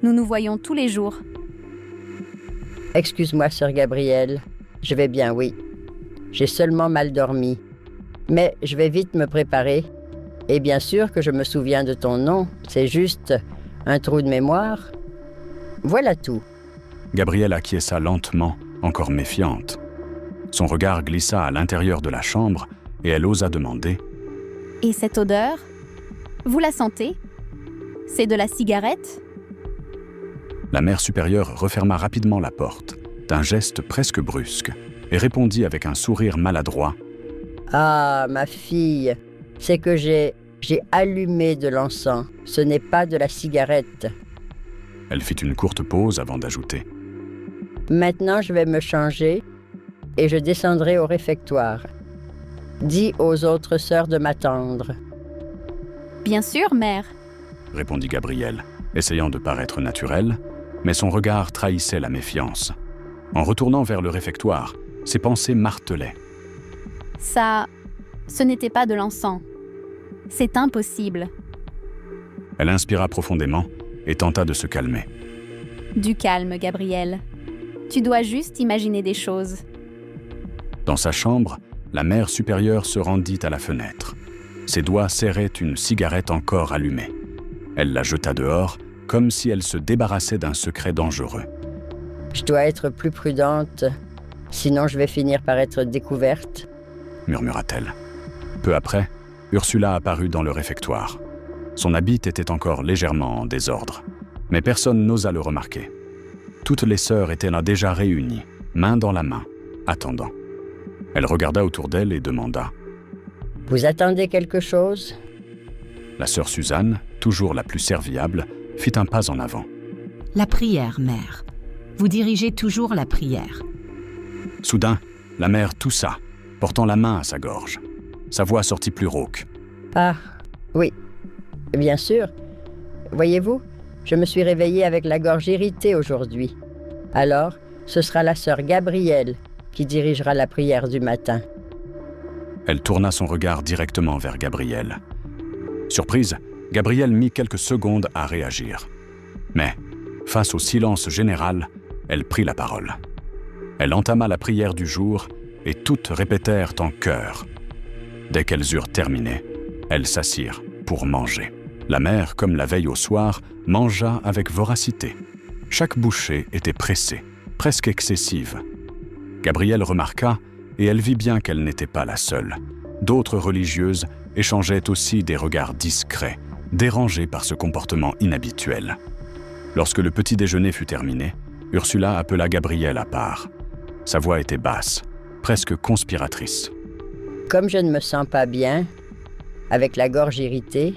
Nous nous voyons tous les jours. » Excuse-moi, sœur Gabrielle. Je vais bien, oui. J'ai seulement mal dormi. Mais je vais vite me préparer. Et bien sûr que je me souviens de ton nom. C'est juste un trou de mémoire. Voilà tout. Gabrielle acquiesça lentement, encore méfiante. Son regard glissa à l'intérieur de la chambre et elle osa demander « Et cette odeur? Vous la sentez? C'est de la cigarette? » La mère supérieure referma rapidement la porte, d'un geste presque brusque, et répondit avec un sourire maladroit. « Ah, ma fille, c'est que j'ai allumé de l'encens. Ce n'est pas de la cigarette. » Elle fit une courte pause avant d'ajouter. « Maintenant, je vais me changer et je descendrai au réfectoire. Dis aux autres sœurs de m'attendre. » « Bien sûr, mère. » répondit Gabrielle, essayant de paraître naturelle, mais son regard trahissait la méfiance. En retournant vers le réfectoire, ses pensées martelaient. « Ce n'était pas de l'encens. C'est impossible. » Elle inspira profondément et tenta de se calmer. « Du calme, Gabrielle. Tu dois juste imaginer des choses. » Dans sa chambre, la mère supérieure se rendit à la fenêtre. Ses doigts serraient une cigarette encore allumée. Elle la jeta dehors, comme si elle se débarrassait d'un secret dangereux. « Je dois être plus prudente, sinon je vais finir par être découverte. » murmura-t-elle. Peu après, Ursula apparut dans le réfectoire. Son habit était encore légèrement en désordre, mais personne n'osa le remarquer. Toutes les sœurs étaient là déjà réunies, main dans la main, attendant. Elle regarda autour d'elle et demanda « Vous attendez quelque chose ?» La sœur Suzanne, toujours la plus serviable, fit un pas en avant. « La prière, mère. Vous dirigez toujours la prière. » Soudain, la mère toussa, portant la main à sa gorge. Sa voix sortit plus rauque. « Ah, oui, bien sûr. Voyez-vous, je me suis réveillée avec la gorge irritée aujourd'hui. Alors, ce sera la sœur Gabrielle qui dirigera la prière du matin. » Elle tourna son regard directement vers Gabrielle. Surprise, Gabrielle mit quelques secondes à réagir. Mais, face au silence général, elle prit la parole. Elle entama la prière du jour et toutes répétèrent en chœur. Dès qu'elles eurent terminé, elles s'assirent pour manger. La mère, comme la veille au soir, mangea avec voracité. Chaque bouchée était pressée, presque excessive. Gabrielle remarqua, et elle vit bien qu'elle n'était pas la seule. D'autres religieuses échangeaient aussi des regards discrets, dérangés par ce comportement inhabituel. Lorsque le petit déjeuner fut terminé, Ursula appela Gabrielle à part. Sa voix était basse, presque conspiratrice. Comme je ne me sens pas bien, avec la gorge irritée,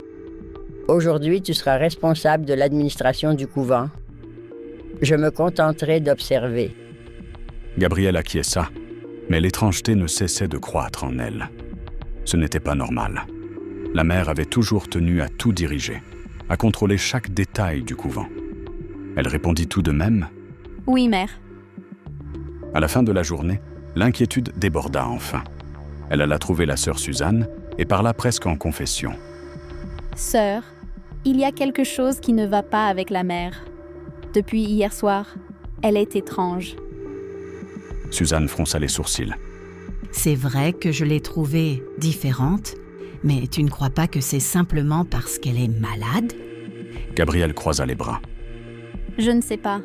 aujourd'hui tu seras responsable de l'administration du couvent. Je me contenterai d'observer. Gabrielle acquiesça, mais l'étrangeté ne cessait de croître en elle. Ce n'était pas normal. La mère avait toujours tenu à tout diriger, à contrôler chaque détail du couvent. Elle répondit tout de même. « Oui, mère. » À la fin de la journée, l'inquiétude déborda enfin. Elle alla trouver la sœur Suzanne et parla presque en confession. « Sœur, il y a quelque chose qui ne va pas avec la mère. Depuis hier soir, elle est étrange. » Suzanne fronça les sourcils. C'est vrai que je l'ai trouvée différente, mais tu ne crois pas que c'est simplement parce qu'elle est malade ? Gabrielle croisa les bras. « Je ne sais pas.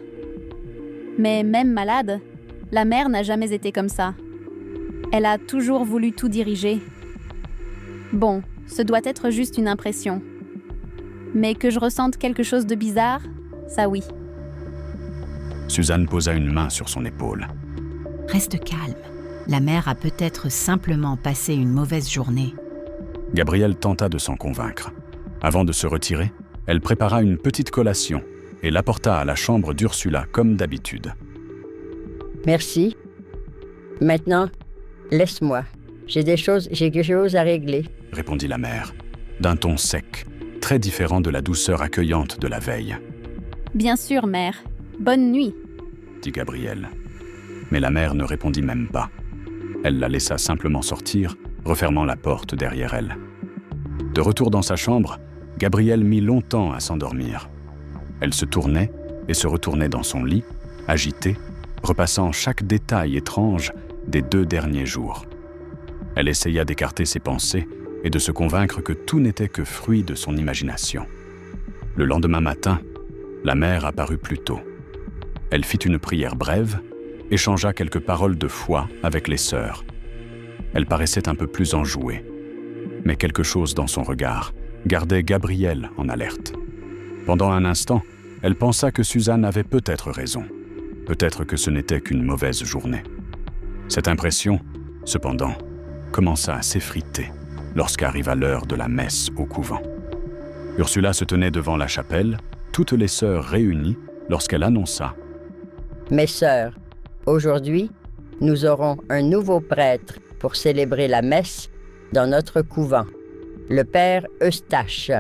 Mais même malade, la mère n'a jamais été comme ça. Elle a toujours voulu tout diriger. Bon, ce doit être juste une impression. Mais que je ressente quelque chose de bizarre, ça oui. » Suzanne posa une main sur son épaule. Reste calme. La mère a peut-être simplement passé une mauvaise journée. Gabrielle tenta de s'en convaincre. Avant de se retirer, elle prépara une petite collation et l'apporta à la chambre d'Ursula comme d'habitude. Merci. Maintenant, laisse-moi. J'ai quelque chose à régler. Répondit la mère, d'un ton sec, très différent de la douceur accueillante de la veille. Bien sûr, mère. Bonne nuit. Dit Gabrielle. Mais la mère ne répondit même pas. Elle la laissa simplement sortir, refermant la porte derrière elle. De retour dans sa chambre, Gabrielle mit longtemps à s'endormir. Elle se tournait et se retournait dans son lit, agitée, repassant chaque détail étrange des 2 derniers jours. Elle essaya d'écarter ses pensées et de se convaincre que tout n'était que fruit de son imagination. Le lendemain matin, la mère apparut plus tôt. Elle fit une prière brève, échangea quelques paroles de foi avec les sœurs. Elle paraissait un peu plus enjouée, mais quelque chose dans son regard gardait Gabrielle en alerte. Pendant un instant, elle pensa que Suzanne avait peut-être raison. Peut-être que ce n'était qu'une mauvaise journée. Cette impression, cependant, commença à s'effriter lorsqu'arriva l'heure de la messe au couvent. Ursula se tenait devant la chapelle, toutes les sœurs réunies, lorsqu'elle annonça « Mes sœurs, aujourd'hui, nous aurons un nouveau prêtre pour célébrer la messe dans notre couvent, le père Eustache. »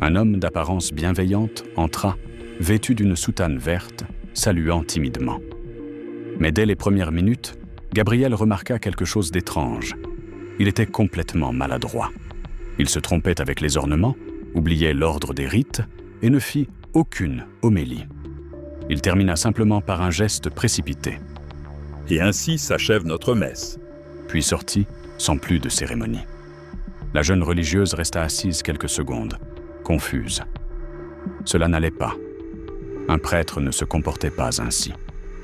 Un homme d'apparence bienveillante entra, vêtu d'une soutane verte, saluant timidement. Mais dès les premières minutes, Gabrielle remarqua quelque chose d'étrange. Il était complètement maladroit. Il se trompait avec les ornements, oubliait l'ordre des rites et ne fit aucune homélie. Il termina simplement par un geste précipité. « Et ainsi s'achève notre messe. » Puis sortit, sans plus de cérémonie. La jeune religieuse resta assise quelques secondes, confuse. Cela n'allait pas. Un prêtre ne se comportait pas ainsi,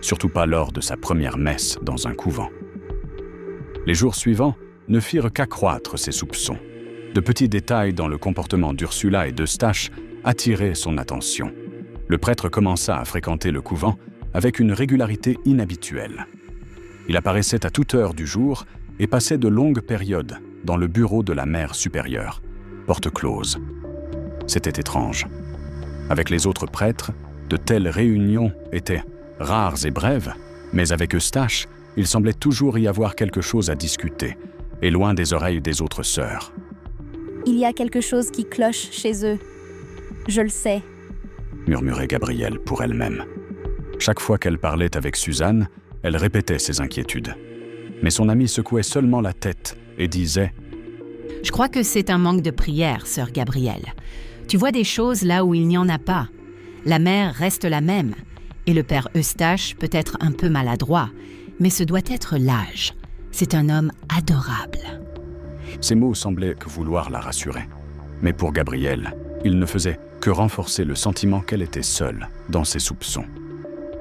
surtout pas lors de sa première messe dans un couvent. Les jours suivants ne firent qu'accroître ses soupçons. De petits détails dans le comportement d'Ursula et d'Eustache attiraient son attention. Le prêtre commença à fréquenter le couvent avec une régularité inhabituelle. Il apparaissait à toute heure du jour et passait de longues périodes dans le bureau de la mère supérieure, porte close. C'était étrange. Avec les autres prêtres, de telles réunions étaient rares et brèves, mais avec Eustache, il semblait toujours y avoir quelque chose à discuter, et loin des oreilles des autres sœurs. « Il y a quelque chose qui cloche chez eux. Je le sais. » murmurait Gabrielle pour elle-même. Chaque fois qu'elle parlait avec Suzanne, elle répétait ses inquiétudes. Mais son amie secouait seulement la tête et disait « Je crois que c'est un manque de prière, sœur Gabrielle. Tu vois des choses là où il n'y en a pas. La mère reste la même, et le père Eustache peut être un peu maladroit, mais ce doit être l'âge. C'est un homme adorable. » Ces mots semblaient vouloir la rassurer. Mais pour Gabrielle, il ne faisait que renforcer le sentiment qu'elle était seule dans ses soupçons.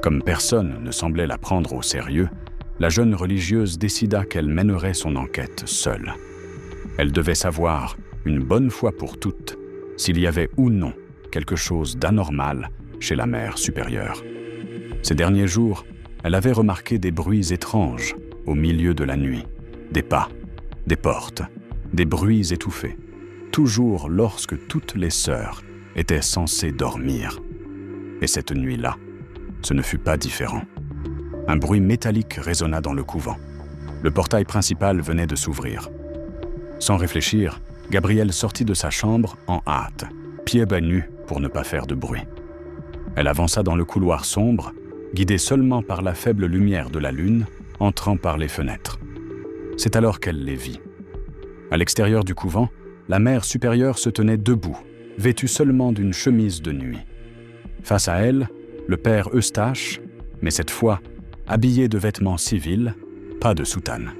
Comme personne ne semblait la prendre au sérieux, la jeune religieuse décida qu'elle mènerait son enquête seule. Elle devait savoir, une bonne fois pour toutes, s'il y avait ou non quelque chose d'anormal chez la mère supérieure. Ces derniers jours, elle avait remarqué des bruits étranges au milieu de la nuit, des pas, des portes, des bruits étouffés, toujours lorsque toutes les sœurs étaient censées dormir. Et cette nuit-là, ce ne fut pas différent. Un bruit métallique résonna dans le couvent. Le portail principal venait de s'ouvrir. Sans réfléchir, Gabrielle sortit de sa chambre en hâte, pieds bas nus pour ne pas faire de bruit. Elle avança dans le couloir sombre, guidée seulement par la faible lumière de la lune, entrant par les fenêtres. C'est alors qu'elle les vit. À l'extérieur du couvent, la mère supérieure se tenait debout, vêtue seulement d'une chemise de nuit. Face à elle, le père Eustache, mais cette fois habillé de vêtements civils, pas de soutane.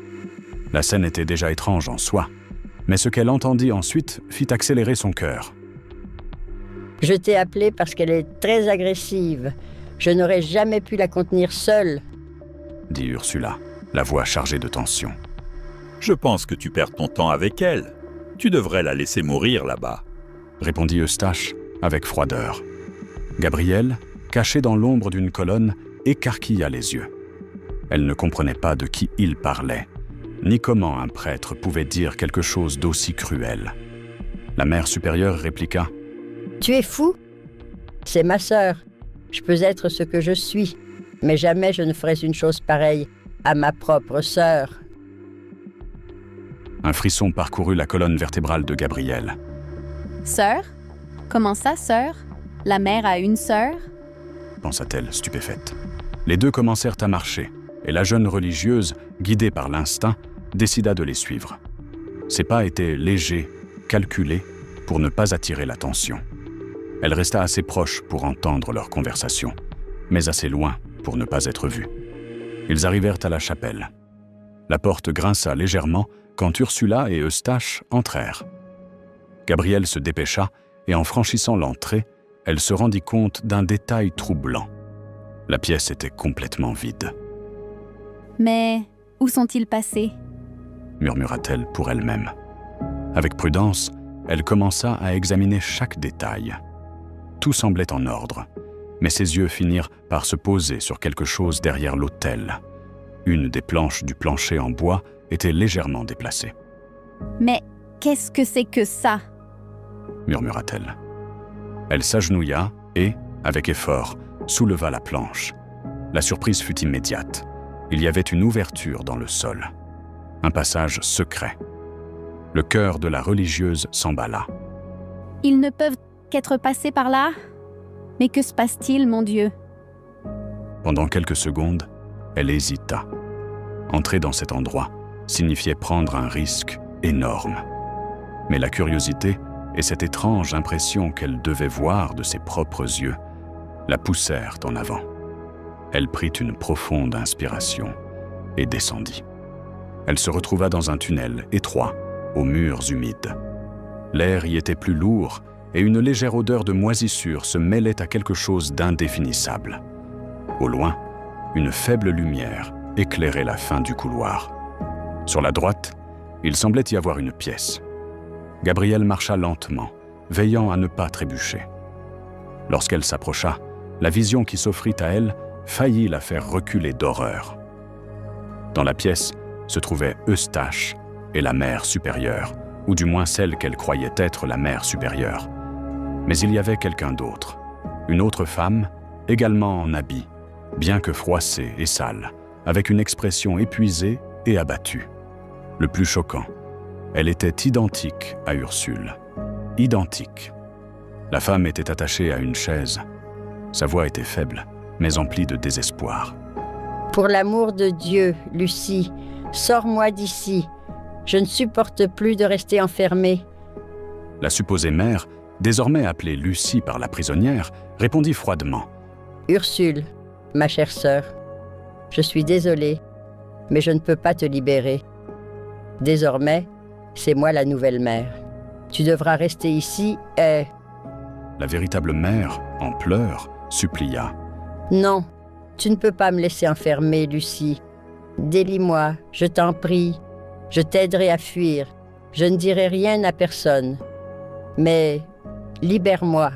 La scène était déjà étrange en soi, mais ce qu'elle entendit ensuite fit accélérer son cœur. « Je t'ai appelée parce qu'elle est très agressive. Je n'aurais jamais pu la contenir seule. » dit Ursula, la voix chargée de tension. « Je pense que tu perds ton temps avec elle. Tu devrais la laisser mourir là-bas. » répondit Eustache avec froideur. Gabrielle, cachée dans l'ombre d'une colonne, écarquilla les yeux. Elle ne comprenait pas de qui il parlait, ni comment un prêtre pouvait dire quelque chose d'aussi cruel. La mère supérieure répliqua : « Tu es fou ? C'est ma sœur. Je peux être ce que je suis, mais jamais je ne ferai une chose pareille à ma propre sœur. » Un frisson parcourut la colonne vertébrale de Gabrielle. « Sœur ? Comment ça, sœur ? La mère a une sœur ?» pensa-t-elle stupéfaite. Les deux commencèrent à marcher, et la jeune religieuse, guidée par l'instinct, décida de les suivre. Ses pas étaient légers, calculés, pour ne pas attirer l'attention. Elle resta assez proche pour entendre leur conversation, mais assez loin pour ne pas être vue. Ils arrivèrent à la chapelle. La porte grinça légèrement quand Ursula et Eustache entrèrent. Gabrielle se dépêcha, et en franchissant l'entrée, elle se rendit compte d'un détail troublant. La pièce était complètement vide. « Mais où sont-ils passés ?» murmura-t-elle pour elle-même. Avec prudence, elle commença à examiner chaque détail. Tout semblait en ordre, mais ses yeux finirent par se poser sur quelque chose derrière l'autel. Une des planches du plancher en bois était légèrement déplacée. « Mais qu'est-ce que c'est que ça ?» murmura-t-elle. Elle s'agenouilla et, avec effort, souleva la planche. La surprise fut immédiate. Il y avait une ouverture dans le sol. Un passage secret. Le cœur de la religieuse s'emballa. « Ils ne peuvent qu'être passés par là ? Mais que se passe-t-il, mon Dieu ?» Pendant quelques secondes, elle hésita. Entrer dans cet endroit signifiait prendre un risque énorme. Mais la curiosité et cette étrange impression qu'elle devait voir de ses propres yeux la poussèrent en avant. Elle prit une profonde inspiration et descendit. Elle se retrouva dans un tunnel étroit, aux murs humides. L'air y était plus lourd et une légère odeur de moisissure se mêlait à quelque chose d'indéfinissable. Au loin, une faible lumière éclairait la fin du couloir. Sur la droite, il semblait y avoir une pièce. Gabrielle marcha lentement, veillant à ne pas trébucher. Lorsqu'elle s'approcha, la vision qui s'offrit à elle faillit la faire reculer d'horreur. Dans la pièce se trouvaient Eustache et la mère supérieure, ou du moins celle qu'elle croyait être la mère supérieure. Mais il y avait quelqu'un d'autre, une autre femme, également en habit, bien que froissée et sale, avec une expression épuisée et abattue. Le plus choquant, elle était identique à Ursule. Identique. La femme était attachée à une chaise. Sa voix était faible, mais emplie de désespoir. « Pour l'amour de Dieu, Lucie, sors-moi d'ici. Je ne supporte plus de rester enfermée. » La supposée mère, désormais appelée Lucie par la prisonnière, répondit froidement. « Ursule, ma chère sœur, je suis désolée, mais je ne peux pas te libérer. Désormais, c'est moi la nouvelle mère. Tu devras rester ici et la véritable mère, en pleurs, supplia. « Non, tu ne peux pas me laisser enfermer, Lucie. Délie-moi, je t'en prie. Je t'aiderai à fuir. Je ne dirai rien à personne. Mais libère-moi. »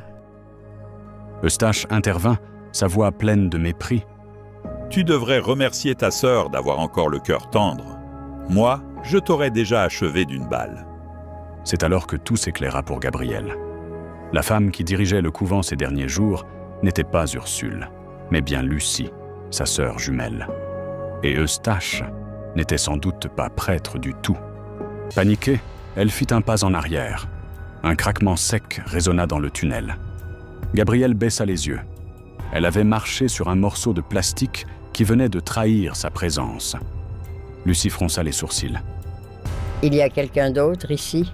Eustache intervint, sa voix pleine de mépris. « Tu devrais remercier ta sœur d'avoir encore le cœur tendre. Moi, je t'aurais déjà achevé d'une balle. » C'est alors que tout s'éclaira pour Gabrielle. La femme qui dirigeait le couvent ces derniers jours n'était pas Ursule, mais bien Lucie, sa sœur jumelle. Et Eustache n'était sans doute pas prêtre du tout. Paniquée, elle fit un pas en arrière. Un craquement sec résonna dans le tunnel. Gabrielle baissa les yeux. Elle avait marché sur un morceau de plastique qui venait de trahir sa présence. Lucie fronça les sourcils. « Il y a quelqu'un d'autre ici ?»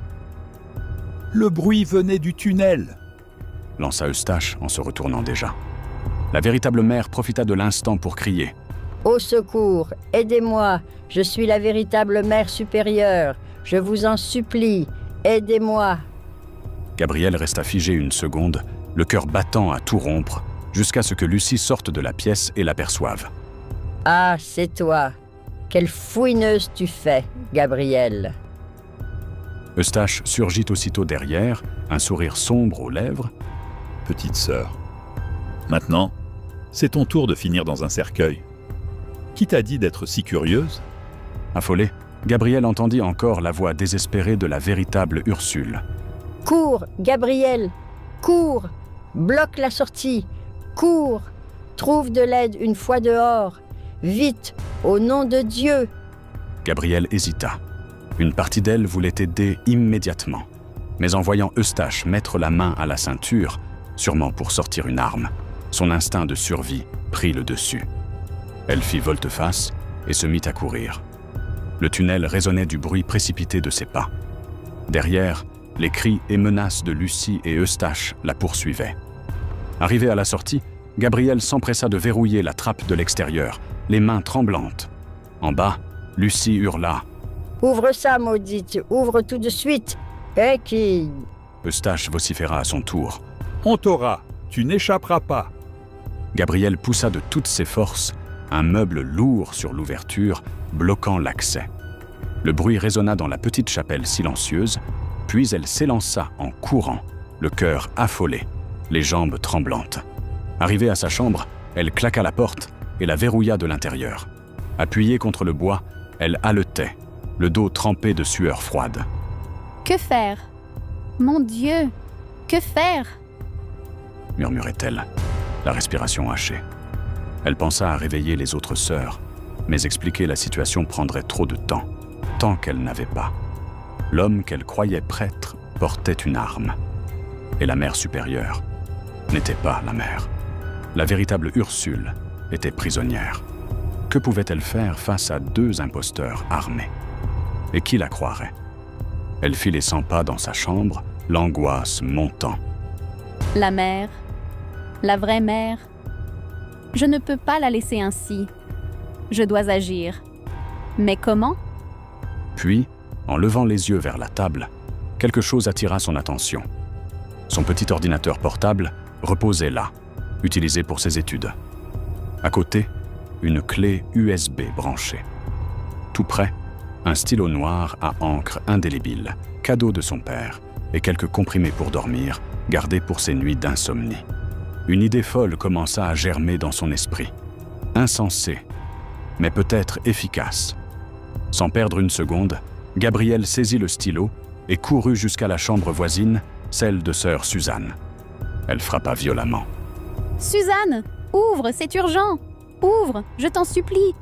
« Le bruit venait du tunnel !» lança Eustache en se retournant déjà. La véritable mère profita de l'instant pour crier. « Au secours, aidez-moi, je suis la véritable mère supérieure. Je vous en supplie, aidez-moi. » Gabrielle resta figée une seconde, le cœur battant à tout rompre, jusqu'à ce que Lucie sorte de la pièce et l'aperçoive. « Ah, c'est toi. Quelle fouineuse tu fais, Gabrielle. » Eustache surgit aussitôt derrière, un sourire sombre aux lèvres. « Petite sœur, maintenant, c'est ton tour de finir dans un cercueil. Qui t'a dit d'être si curieuse ?» Affolée, Gabrielle entendit encore la voix désespérée de la véritable Ursule. « Cours, Gabrielle, cours, bloque la sortie, cours, trouve de l'aide une fois dehors, vite, au nom de Dieu !» Gabrielle hésita. Une partie d'elle voulait aider immédiatement, mais en voyant Eustache mettre la main à la ceinture, sûrement pour sortir une arme, son instinct de survie prit le dessus. Elle fit volte-face et se mit à courir. Le tunnel résonnait du bruit précipité de ses pas. Derrière, les cris et menaces de Lucie et Eustache la poursuivaient. Arrivée à la sortie, Gabrielle s'empressa de verrouiller la trappe de l'extérieur, les mains tremblantes. En bas, Lucie hurla. « Ouvre ça, maudite, ouvre tout de suite. Qui ?» Eustache vociféra à son tour. « On t'aura, tu n'échapperas pas. » Gabrielle poussa de toutes ses forces un meuble lourd sur l'ouverture, bloquant l'accès. Le bruit résonna dans la petite chapelle silencieuse, puis elle s'élança en courant, le cœur affolé, les jambes tremblantes. Arrivée à sa chambre, elle claqua la porte et la verrouilla de l'intérieur. Appuyée contre le bois, elle haletait, le dos trempé de sueur froide. « Que faire ? Mon Dieu, que faire ?» murmurait-elle, la respiration hachée. Elle pensa à réveiller les autres sœurs, mais expliquer la situation prendrait trop de temps, tant qu'elle n'avait pas. L'homme qu'elle croyait prêtre portait une arme. Et la mère supérieure n'était pas la mère. La véritable Ursule était prisonnière. Que pouvait-elle faire face à deux imposteurs armés ? Et qui la croirait ? Elle fit les 100 pas dans sa chambre, l'angoisse montant. La mère, la vraie mère. Je ne peux pas la laisser ainsi. Je dois agir. Mais comment ? Puis, en levant les yeux vers la table, quelque chose attira son attention. Son petit ordinateur portable reposait là, utilisé pour ses études. À côté, une clé USB branchée. Tout près, un stylo noir à encre indélébile, cadeau de son père, et quelques comprimés pour dormir, gardés pour ses nuits d'insomnie. Une idée folle commença à germer dans son esprit. Insensée, mais peut-être efficace. Sans perdre une seconde, Gabrielle saisit le stylo et courut jusqu'à la chambre voisine, celle de sœur Suzanne. Elle frappa violemment. « Suzanne, ouvre, c'est urgent! Ouvre, je t'en supplie !»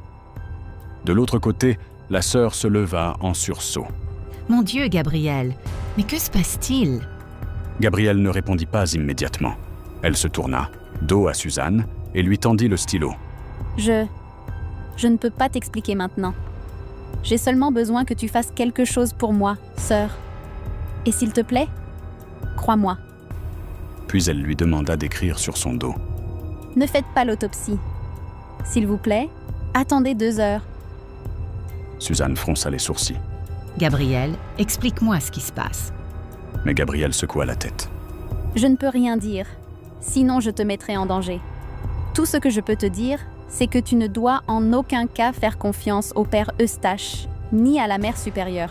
De l'autre côté, la sœur se leva en sursaut. « Mon Dieu, Gabrielle, mais que se passe-t-il » Gabrielle ne répondit pas immédiatement. Elle se tourna, dos à Suzanne, et lui tendit le stylo. « Je ne peux pas t'expliquer maintenant. J'ai seulement besoin que tu fasses quelque chose pour moi, sœur. Et s'il te plaît, crois-moi. » Puis elle lui demanda d'écrire sur son dos. « Ne faites pas l'autopsie. S'il vous plaît, attendez 2 heures. » Suzanne fronça les sourcils. Gabrielle, explique-moi ce qui se passe. Mais Gabrielle secoua la tête. Je ne peux rien dire, sinon je te mettrai en danger. Tout ce que je peux te dire, c'est que tu ne dois en aucun cas faire confiance au père Eustache, ni à la mère supérieure.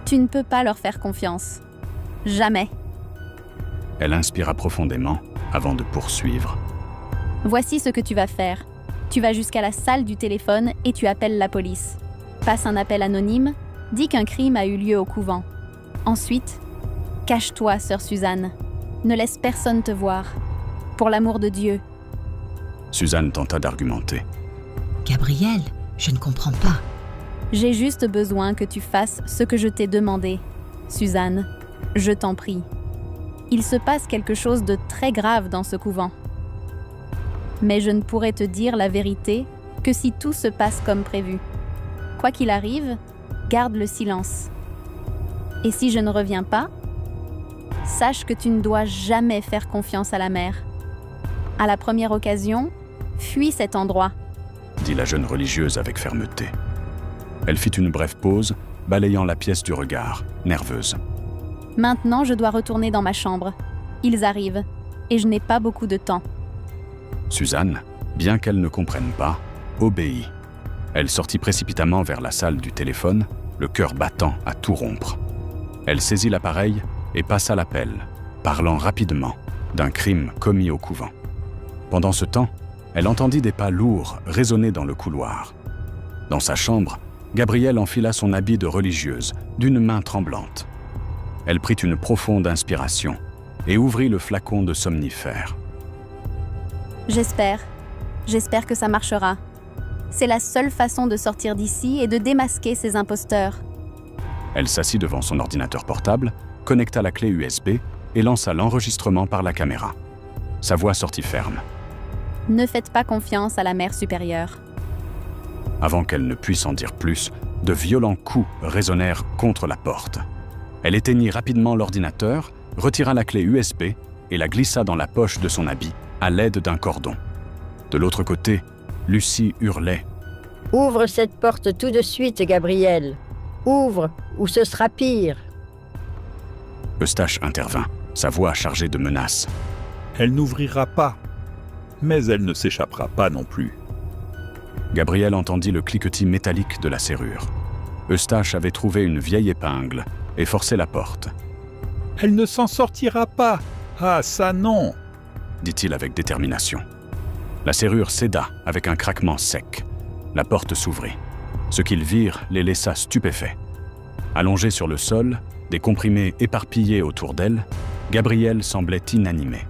Tu ne peux pas leur faire confiance. Jamais. Elle inspira profondément avant de poursuivre. Voici ce que tu vas faire. Tu vas jusqu'à la salle du téléphone et tu appelles la police. Passe un appel anonyme, dis qu'un crime a eu lieu au couvent. Ensuite, cache-toi, sœur Suzanne. Ne laisse personne te voir. Pour l'amour de Dieu. Suzanne tenta d'argumenter. Gabriel, je ne comprends pas. J'ai juste besoin que tu fasses ce que je t'ai demandé. Suzanne, je t'en prie. Il se passe quelque chose de très grave dans ce couvent. Mais je ne pourrai te dire la vérité que si tout se passe comme prévu. Quoi qu'il arrive, garde le silence. Et si je ne reviens pas, sache que tu ne dois jamais faire confiance à la mère. À la première occasion, fuis cet endroit. Dit la jeune religieuse avec fermeté. Elle fit une brève pause, balayant la pièce du regard, nerveuse. Maintenant, je dois retourner dans ma chambre. Ils arrivent, et je n'ai pas beaucoup de temps. Suzanne, bien qu'elle ne comprenne pas, obéit. Elle sortit précipitamment vers la salle du téléphone, le cœur battant à tout rompre. Elle saisit l'appareil et passa l'appel, parlant rapidement d'un crime commis au couvent. Pendant ce temps, elle entendit des pas lourds résonner dans le couloir. Dans sa chambre, Gabrielle enfila son habit de religieuse, d'une main tremblante. Elle prit une profonde inspiration et ouvrit le flacon de somnifère. J'espère que ça marchera. C'est la seule façon de sortir d'ici et de démasquer ces imposteurs. Elle s'assit devant son ordinateur portable, connecta la clé USB et lança l'enregistrement par la caméra. Sa voix sortit ferme. Ne faites pas confiance à la mère supérieure. Avant qu'elle ne puisse en dire plus, de violents coups résonnèrent contre la porte. Elle éteignit rapidement l'ordinateur, retira la clé USB et la glissa dans la poche de son habit à l'aide d'un cordon. De l'autre côté, Lucie hurlait. « Ouvre cette porte tout de suite, Gabriel. Ouvre, ou ce sera pire. » Eustache intervint, sa voix chargée de menaces. Elle n'ouvrira pas, mais elle ne s'échappera pas non plus. Gabriel entendit le cliquetis métallique de la serrure. Eustache avait trouvé une vieille épingle et forcé la porte. « Elle ne s'en sortira pas. Ah, ça non !» dit-il avec détermination. La serrure céda avec un craquement sec. La porte s'ouvrit. Ce qu'ils virent les laissa stupéfaits. Allongée sur le sol, des comprimés éparpillés autour d'elle, Gabrielle semblait inanimée.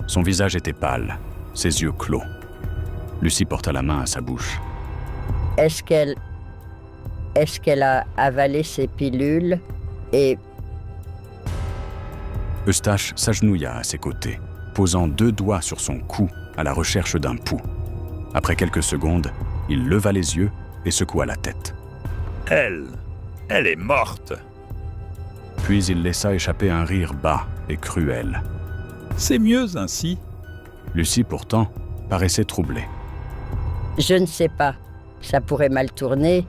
Son visage était pâle, ses yeux clos. Lucie porta la main à sa bouche. Est-ce qu'elle a avalé ses pilules et... Eustache s'agenouilla à ses côtés, posant 2 doigts sur son cou à la recherche d'un pouls. Après quelques secondes, il leva les yeux et secoua la tête. Elle est morte. Puis il laissa échapper un rire bas et cruel. C'est mieux ainsi. Lucie, pourtant, paraissait troublée. Je ne sais pas. Ça pourrait mal tourner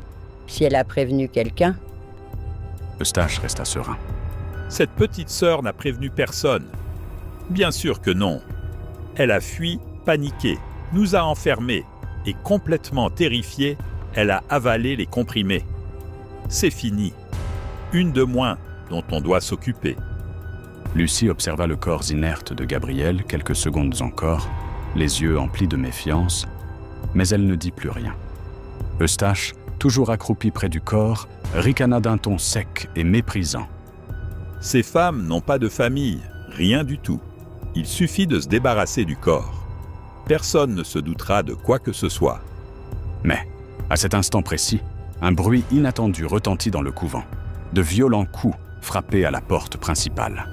si elle a prévenu quelqu'un. Eustache resta serein. Cette petite sœur n'a prévenu personne. Bien sûr que non. Elle a fui, paniqué, nous a enfermés et complètement terrifiée, elle a avalé les comprimés. C'est fini. Une de moins dont on doit s'occuper. Lucie observa le corps inerte de Gabriel quelques secondes encore, les yeux emplis de méfiance, mais elle ne dit plus rien. Eustache, toujours accroupi près du corps, ricana d'un ton sec et méprisant. Ces femmes n'ont pas de famille, rien du tout. Il suffit de se débarrasser du corps. Personne ne se doutera de quoi que ce soit. Mais, à cet instant précis, un bruit inattendu retentit dans le couvent. De violents coups frappaient à la porte principale.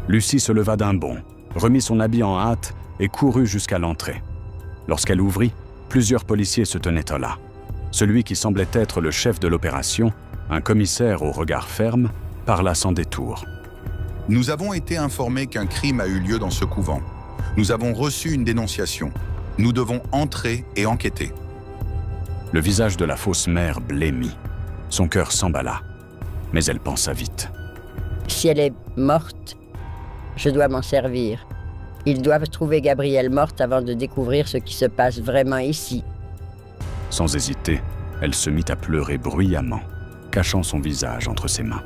Lucie se leva d'un bond, remit son habit en hâte et courut jusqu'à l'entrée. Lorsqu'elle ouvrit, plusieurs policiers se tenaient là. Celui qui semblait être le chef de l'opération, un commissaire au regard ferme, parla sans détour. Nous avons été informés qu'un crime a eu lieu dans ce couvent. Nous avons reçu une dénonciation. Nous devons entrer et enquêter. Le visage de la fausse mère blêmit. Son cœur s'emballa. Mais elle pensa vite. Si elle est morte, Je dois m'en servir. Ils doivent trouver Gabrielle morte avant de découvrir ce qui se passe vraiment ici. Sans hésiter, elle se mit à pleurer bruyamment, cachant son visage entre ses mains.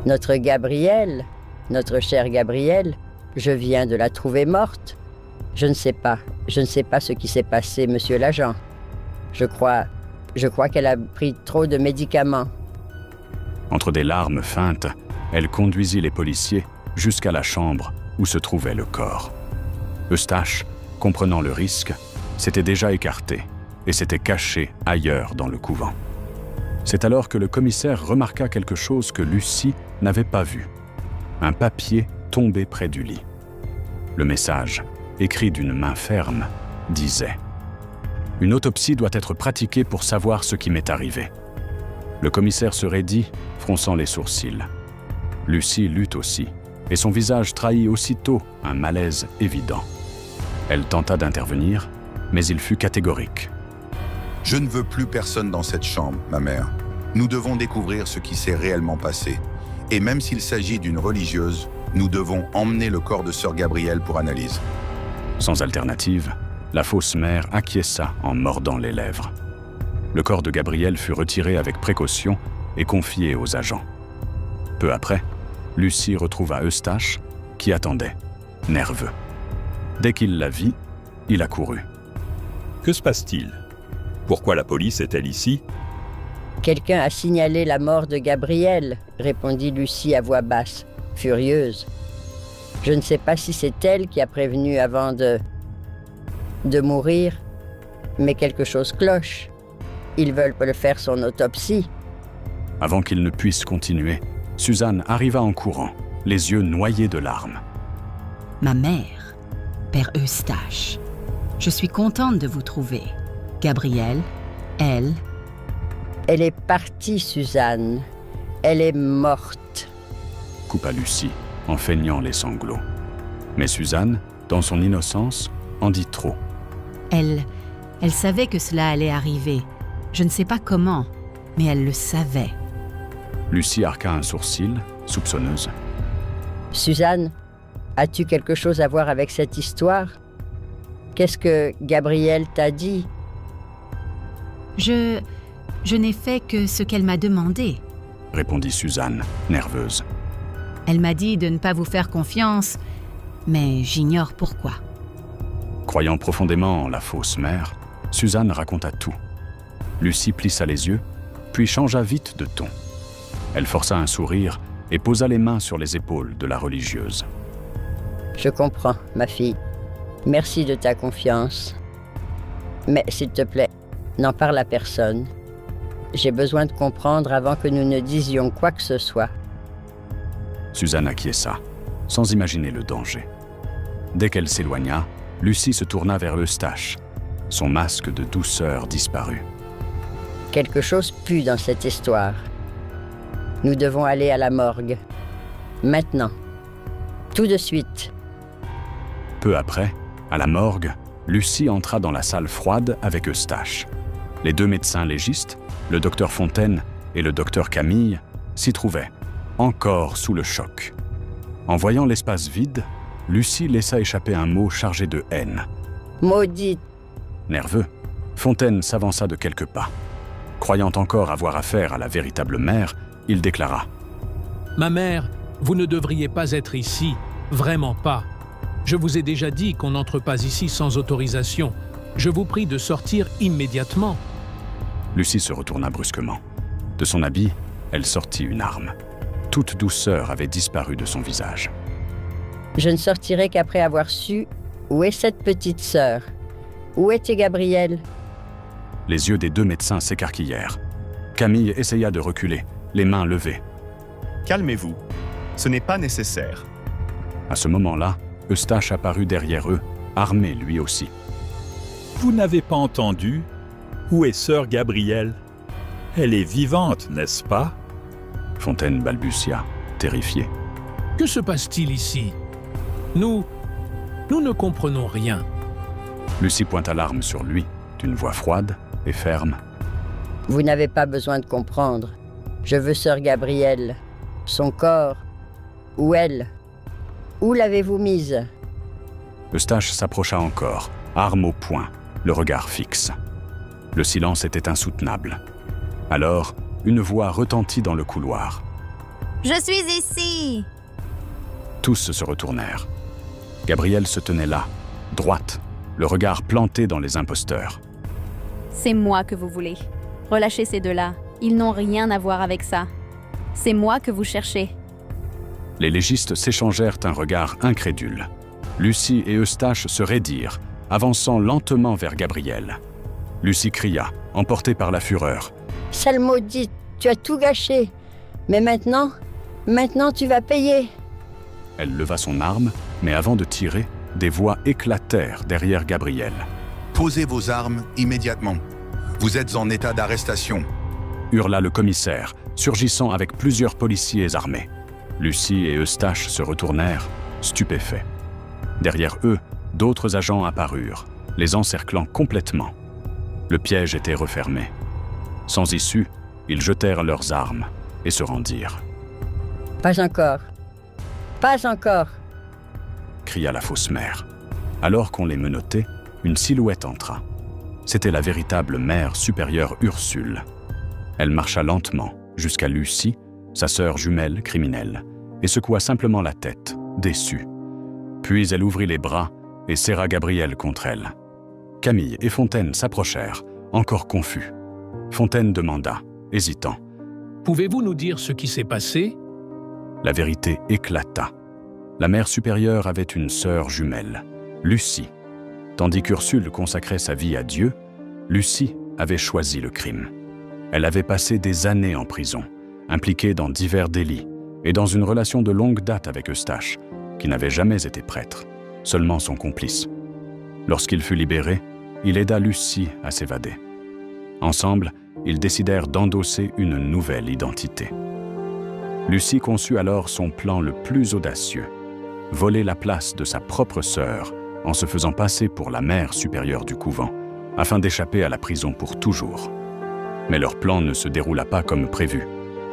Notre Gabrielle, notre chère Gabrielle, je viens de la trouver morte. Je ne sais pas ce qui s'est passé, monsieur l'agent. Je crois qu'elle a pris trop de médicaments. Entre des larmes feintes, elle conduisit les policiers jusqu'à la chambre où se trouvait le corps. Eustache, comprenant le risque, s'était déjà écarté et s'était caché ailleurs dans le couvent. C'est alors que le commissaire remarqua quelque chose que Lucie n'avait pas vu. Un papier tombé près du lit. Le message, écrit d'une main ferme, disait « Une autopsie doit être pratiquée pour savoir ce qui m'est arrivé. » Le commissaire se raidit, fronçant les sourcils. Lucie lut aussi, et son visage trahit aussitôt un malaise évident. Elle tenta d'intervenir, mais il fut catégorique. « Je ne veux plus personne dans cette chambre, ma mère. Nous devons découvrir ce qui s'est réellement passé. Et même s'il s'agit d'une religieuse, nous devons emmener le corps de sœur Gabrielle pour analyse. » Sans alternative, la fausse mère acquiesça en mordant les lèvres. Le corps de Gabrielle fut retiré avec précaution et confié aux agents. Peu après, Lucie retrouva Eustache, qui attendait, nerveux. Dès qu'il la vit, il accourut. Que se passe-t-il? Pourquoi la police est-elle ici? Quelqu'un a signalé la mort de Gabrielle, répondit Lucie à voix basse, furieuse. Je ne sais pas si c'est elle qui a prévenu avant de mourir, mais quelque chose cloche. Ils veulent le faire son autopsie. Avant qu'il ne puisse continuer, Suzanne arriva en courant, les yeux noyés de larmes. Ma mère, Père Eustache, je suis contente de vous trouver. Gabrielle, elle... Elle est partie, Suzanne. Elle est morte. Coupa Lucie, en feignant les sanglots. Mais Suzanne, dans son innocence, en dit trop. Elle savait que cela allait arriver. Je ne sais pas comment, mais elle le savait. Lucie arqua un sourcil, soupçonneuse. Suzanne, as-tu quelque chose à voir avec cette histoire? Qu'est-ce que Gabrielle t'a dit? Je n'ai fait que ce qu'elle m'a demandé, répondit Suzanne, nerveuse. Elle m'a dit de ne pas vous faire confiance, mais j'ignore pourquoi. Croyant profondément en la fausse mère, Suzanne raconta tout. Lucie plissa les yeux, puis changea vite de ton. Elle força un sourire et posa les mains sur les épaules de la religieuse. Je comprends, ma fille. Merci de ta confiance. Mais s'il te plaît, n'en parle à personne. J'ai besoin de comprendre avant que nous ne disions quoi que ce soit. Suzanne acquiesça, sans imaginer le danger. Dès qu'elle s'éloigna, Lucie se tourna vers Eustache. Son masque de douceur disparut. Quelque chose pue dans cette histoire. Nous devons aller à la morgue. Maintenant. Tout de suite. Peu après, à la morgue, Lucie entra dans la salle froide avec Eustache. Les deux médecins légistes, le docteur Fontaine et le docteur Camille, s'y trouvaient, encore sous le choc. En voyant l'espace vide, Lucie laissa échapper un mot chargé de haine. Maudite! Nerveux, Fontaine s'avança de quelques pas. Croyant encore avoir affaire à la véritable mère, il déclara « Ma mère, vous ne devriez pas être ici, vraiment pas. Je vous ai déjà dit qu'on n'entre pas ici sans autorisation. Je vous prie de sortir immédiatement. » Lucie se retourna brusquement. De son habit, elle sortit une arme. Toute douceur avait disparu de son visage. Je ne sortirai qu'après avoir su où est cette petite sœur. Où était Gabrielle? Les yeux des deux médecins s'écarquillèrent. Camille essaya de reculer, les mains levées. « Calmez-vous, ce n'est pas nécessaire. » À ce moment-là, Eustache apparut derrière eux, armé lui aussi. « Vous n'avez pas entendu? Où est sœur Gabrielle? Elle est vivante, n'est-ce pas? » Fontaine balbutia, terrifié. « Que se passe-t-il ici? Nous ne comprenons rien. » Lucie pointa l'arme sur lui, d'une voix froide et ferme. « Vous n'avez pas besoin de comprendre. Je veux sœur Gabrielle. Son corps. Où elle? » Où l'avez-vous mise? Eustache s'approcha encore, arme au poing, le regard fixe. Le silence était insoutenable. Alors, une voix retentit dans le couloir. « Je suis ici !» Tous se retournèrent. Gabrielle se tenait là, droite, le regard planté dans les imposteurs. « C'est moi que vous voulez. Relâchez ces deux-là. Ils n'ont rien à voir avec ça. C'est moi que vous cherchez. » Les légistes s'échangèrent un regard incrédule. Lucie et Eustache se raidirent, avançant lentement vers Gabrielle. Lucie cria, emportée par la fureur. « Sale maudite, tu as tout gâché. Mais maintenant tu vas payer. » Elle leva son arme, mais avant de tirer, des voix éclatèrent derrière Gabrielle. « Posez vos armes immédiatement. Vous êtes en état d'arrestation. » hurla le commissaire, surgissant avec plusieurs policiers armés. Lucie et Eustache se retournèrent, stupéfaits. Derrière eux, d'autres agents apparurent, les encerclant complètement. Le piège était refermé. Sans issue, ils jetèrent leurs armes et se rendirent. « Pas encore. Pas encore !» cria la fausse mère. Alors qu'on les menottait, une silhouette entra. C'était la véritable mère supérieure Ursule. Elle marcha lentement jusqu'à Lucie, sa sœur jumelle criminelle, et secoua simplement la tête, déçue. Puis elle ouvrit les bras et serra Gabrielle contre elle. Camille et Fontaine s'approchèrent, encore confus. Fontaine demanda, hésitant. « Pouvez-vous nous dire ce qui s'est passé ?» La vérité éclata. La mère supérieure avait une sœur jumelle, Lucie. Tandis qu'Ursule consacrait sa vie à Dieu, Lucie avait choisi le crime. Elle avait passé des années en prison, impliquée dans divers délits et dans une relation de longue date avec Eustache, qui n'avait jamais été prêtre, seulement son complice. Lorsqu'il fut libéré, il aida Lucie à s'évader. Ensemble, ils décidèrent d'endosser une nouvelle identité. Lucie conçut alors son plan le plus audacieux, voler la place de sa propre sœur en se faisant passer pour la mère supérieure du couvent, afin d'échapper à la prison pour toujours. Mais leur plan ne se déroula pas comme prévu,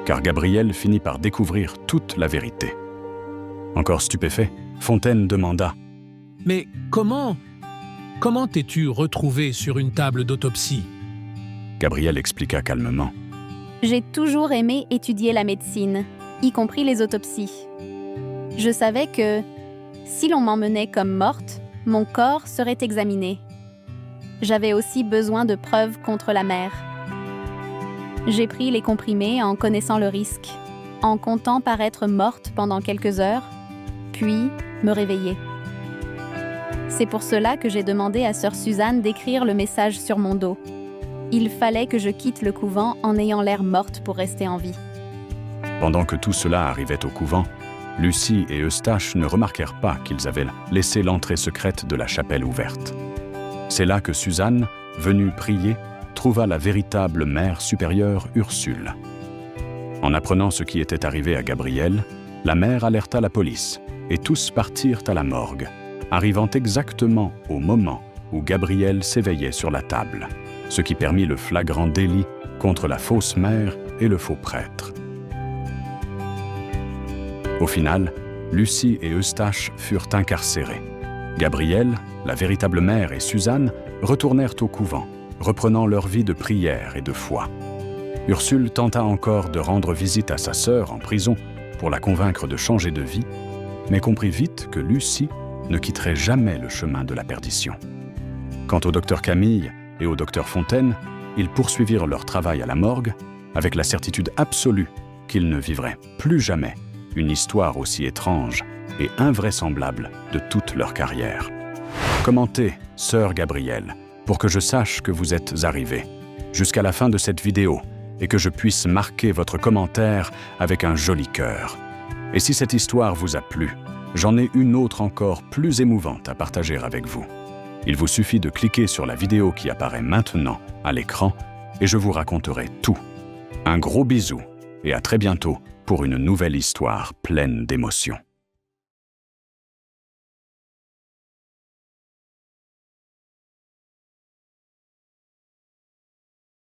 car Gabrielle finit par découvrir toute la vérité. Encore stupéfait, Fontaine demanda « Mais comment t'es-tu retrouvé sur une table d'autopsie ?» Gabrielle expliqua calmement. « J'ai toujours aimé étudier la médecine, y compris les autopsies. Je savais que, si l'on m'emmenait comme morte, mon corps serait examiné. J'avais aussi besoin de preuves contre la mère. J'ai pris les comprimés en connaissant le risque, en comptant paraître morte pendant quelques heures, puis me réveiller. C'est pour cela que j'ai demandé à sœur Suzanne d'écrire le message sur mon dos. Il fallait que je quitte le couvent en ayant l'air morte pour rester en vie. » Pendant que tout cela arrivait au couvent, Lucie et Eustache ne remarquèrent pas qu'ils avaient laissé l'entrée secrète de la chapelle ouverte. C'est là que Suzanne, venue prier, trouva la véritable mère supérieure Ursule. En apprenant ce qui était arrivé à Gabrielle, la mère alerta la police et tous partirent à la morgue, arrivant exactement au moment où Gabrielle s'éveillait sur la table, ce qui permit le flagrant délit contre la fausse mère et le faux prêtre. Au final, Lucie et Eustache furent incarcérés. Gabrielle, la véritable mère, et Suzanne retournèrent au couvent, reprenant leur vie de prière et de foi. Ursule tenta encore de rendre visite à sa sœur en prison pour la convaincre de changer de vie, mais comprit vite que Lucie ne quitterait jamais le chemin de la perdition. Quant au docteur Camille et au docteur Fontaine, ils poursuivirent leur travail à la morgue avec la certitude absolue qu'ils ne vivraient plus jamais une histoire aussi étrange et invraisemblable de toute leur carrière. Commentez, sœur Gabrielle, pour que je sache que vous êtes arrivée jusqu'à la fin de cette vidéo et que je puisse marquer votre commentaire avec un joli cœur. Et si cette histoire vous a plu, j'en ai une autre encore plus émouvante à partager avec vous. Il vous suffit de cliquer sur la vidéo qui apparaît maintenant à l'écran et je vous raconterai tout. Un gros bisou et à très bientôt pour une nouvelle histoire pleine d'émotions.